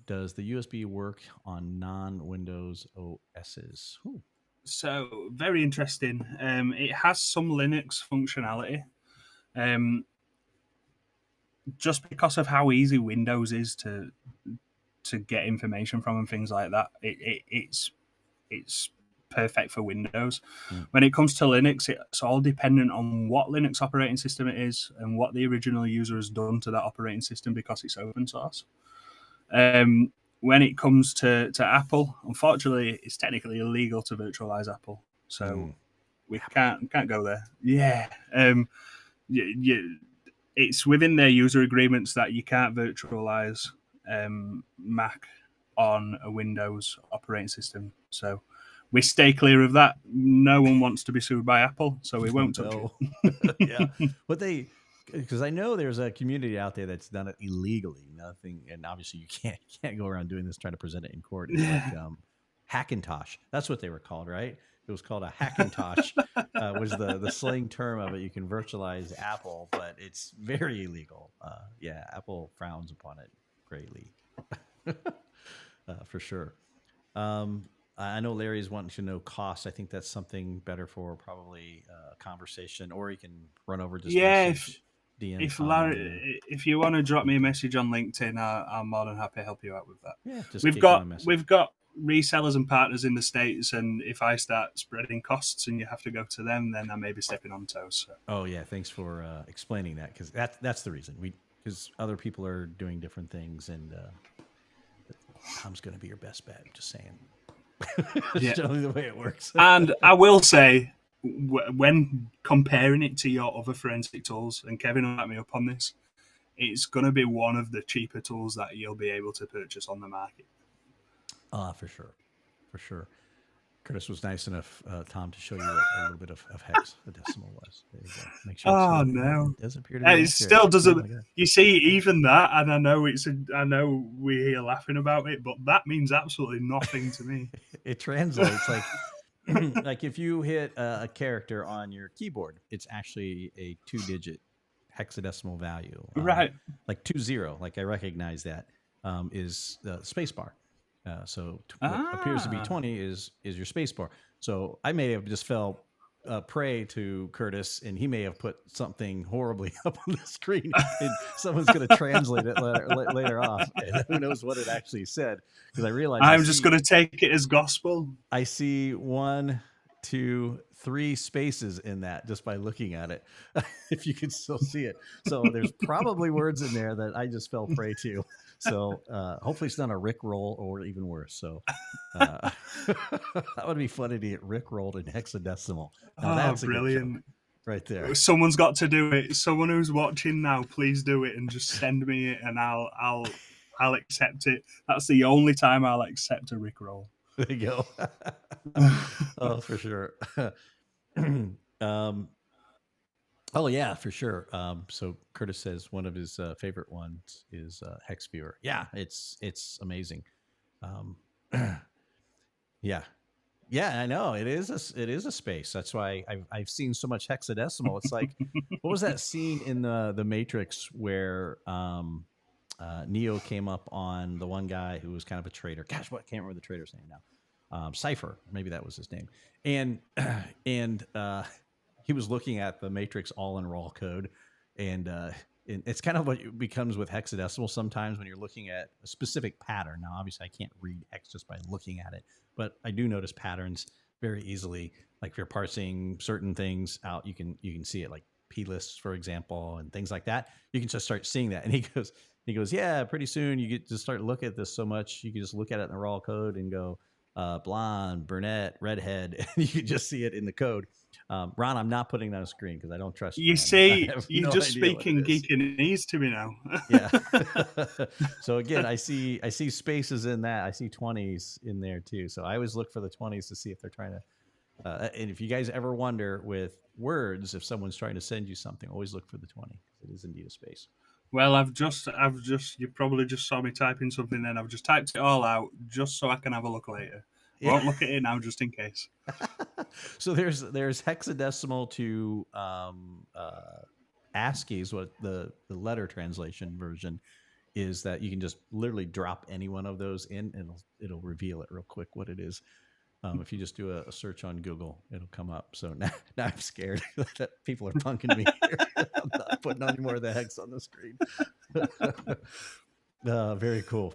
Does the USB work on non-Windows OSs? Ooh. So, very interesting. It has some Linux functionality. Just because of how easy Windows is to get information from and things like that, it's perfect for Windows. When it comes to Linux, it's all dependent on what Linux operating system it is and what the original user has done to that operating system because it's open source. When it comes to Apple, unfortunately, it's technically illegal to virtualize Apple, so we can't go there. Yeah, it's within their user agreements that you can't virtualize Mac on a Windows operating system. So we stay clear of that. No one wants to be sued by Apple, so we won't touch it. Yeah, but because I know there's a community out there that's done it illegally. Nothing, and obviously you can't go around doing this trying to present it in court. It's like Hackintosh. That's what they were called, right? It was called a Hackintosh. Was the slang term of it. You can virtualize Apple, but it's very illegal. Yeah, Apple frowns upon it greatly, for sure. I know Larry's wanting to know costs. I think that's something better for probably a conversation, or you can run over just message. If you want to drop me a message on LinkedIn, I'm more than happy to help you out with that. Yeah, just we've got resellers and partners in the States, and if I start spreading costs and you have to go to them, then I may be stepping on toes. So. Oh yeah, thanks for explaining that, because that's the reason because other people are doing different things, and Tom's going to be your best bet. Just saying. It's generally the way it works. And I will say, when comparing it to your other forensic tools, and Kevin will back me up on this, it's going to be one of the cheaper tools that you'll be able to purchase on the market. For sure. Curtis was nice enough, Tom, to show you a little bit of hexadecimal was. There you go. Make sure. Oh no, it doesn't appear to be. It still doesn't. You see, even that, and I know I know we're here laughing about it, but that means absolutely nothing to me. It translates like like if you hit a character on your keyboard, it's actually a 2-digit hexadecimal value. Right. Like 20. Like I recognize that is the spacebar. So what appears to be 20 is your spacebar. So I may have just fell prey to Curtis, and he may have put something horribly up on the screen, and someone's going to translate it later off. And who knows what it actually said? Because I realized I'm just going to take it as gospel. I see one 2, 3 spaces in that just by looking at it, if you can still see it. So there's probably words in there that I just fell prey to. So hopefully it's not a Rick roll or even worse. So that would be funny to get Rick rolled in hexadecimal. Now Oh, that's a good joke brilliant. right there. Someone's got to do it. Someone who's watching now, please do it and just send me it, and I'll accept it. That's the only time I'll accept a Rickroll. There you go. Oh, for sure. Oh yeah, for sure. So Curtis says one of his favorite ones is Hex Viewer. Yeah, it's amazing. Um, yeah, yeah, I know it is a space. That's why I've seen so much hexadecimal. It's like, what was that scene in the Matrix where Neo came up on the one guy who was kind of a traitor? Gosh, what, can't remember the traitor's name now. Cypher, maybe that was his name, and and he was looking at the Matrix all in raw code, and it's kind of what it becomes with hexadecimal sometimes when you're looking at a specific pattern. Now, obviously, I can't read hex just by looking at it, but I do notice patterns very easily. Like if you're parsing certain things out, you can see it, like p lists, for example, and things like that. You can just start seeing that, and he goes, yeah, pretty soon you get to start looking at this so much you can just look at it in the raw code and go. Blonde, brunette, redhead, and you can just see it in the code. Ron, I'm not putting that on screen because I don't trust you. You see, you're no just speaking geekinese to me now. Yeah. So again, I see spaces in that. I see 20s in there too. So I always look for the 20s to see if they're trying to. And if you guys ever wonder with words, if someone's trying to send you something, always look for the 20. It is indeed a space. Well, you probably just saw me typing something. Then I've just typed it all out just so I can have a look later. Yeah. Won't look at it now, just in case. So there's hexadecimal to ASCII is what the letter translation version is, that you can just literally drop any one of those in and it'll reveal it real quick what it is. If you just do a search on Google, it'll come up. So now I'm scared that people are punking me here. I'm not putting any more of the hex on the screen. Very cool.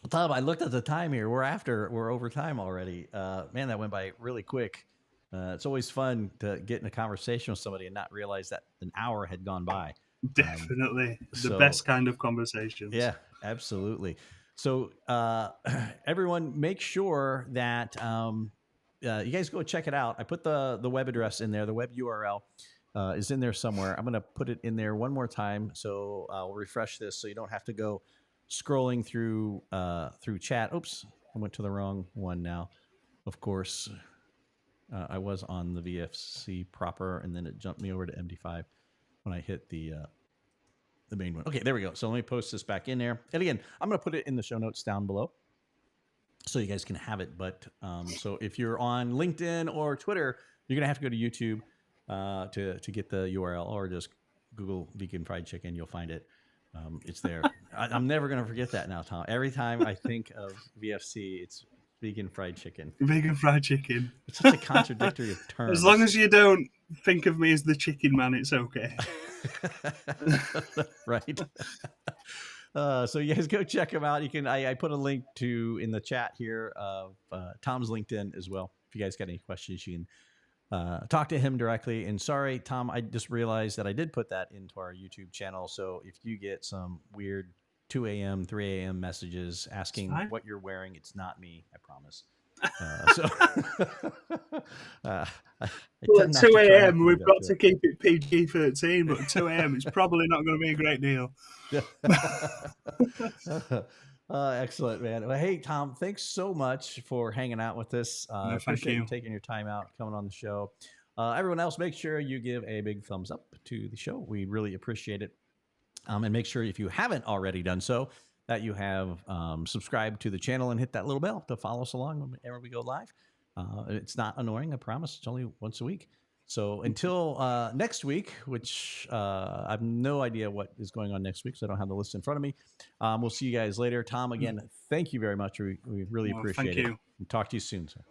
Tom, I looked at the time here. We're over time already. Man, that went by really quick. It's always fun to get in a conversation with somebody and not realize that an hour had gone by. Definitely the best kind of conversations. Yeah, absolutely. So everyone, make sure that you guys go check it out. I put the web address in there. The web URL is in there somewhere. I'm going to put it in there one more time. So I'll refresh this so you don't have to go scrolling through chat. Oops, I went to the wrong one now. Of course, I was on the VFC proper, and then it jumped me over to MD5 when I hit the main one. Okay, there we go. So let me post this back in there. And again, I'm going to put it in the show notes down below so you guys can have it. But so if you're on LinkedIn or Twitter, you're going to have to go to YouTube to get the URL, or just Google vegan fried chicken. You'll find it. It's there. I'm never going to forget that now, Tom. Every time I think of VFC, it's vegan fried chicken. Vegan fried chicken. It's such a contradictory of terms. As long as you don't think of me as the chicken man, it's okay. Right. So you guys go check him out. You can. I put a link to in the chat here of Tom's LinkedIn as well. If you guys got any questions, you can talk to him directly. And sorry, Tom, I just realized that I did put that into our YouTube channel. So if you get some weird 2 a.m., 3 a.m. messages asking what you're wearing, it's not me, I promise. Well, at 2 a.m. we've got to keep it PG-13, but 2 a.m. it's probably not going to be a great deal. Excellent, man. Well, hey, Tom, thanks so much for hanging out with us. No, appreciate you taking your time out, coming on the show. Everyone else, make sure you give a big thumbs up to the show. We really appreciate it. And make sure, if you haven't already done so, that you have subscribed to the channel and hit that little bell to follow us along whenever we go live. It's not annoying, I promise. It's only once a week. So until next week, which I have no idea what is going on next week, so I don't have the list in front of me. We'll see you guys later. Tom, again, thank you very much. We really appreciate it. Thank you. And talk to you soon, sir.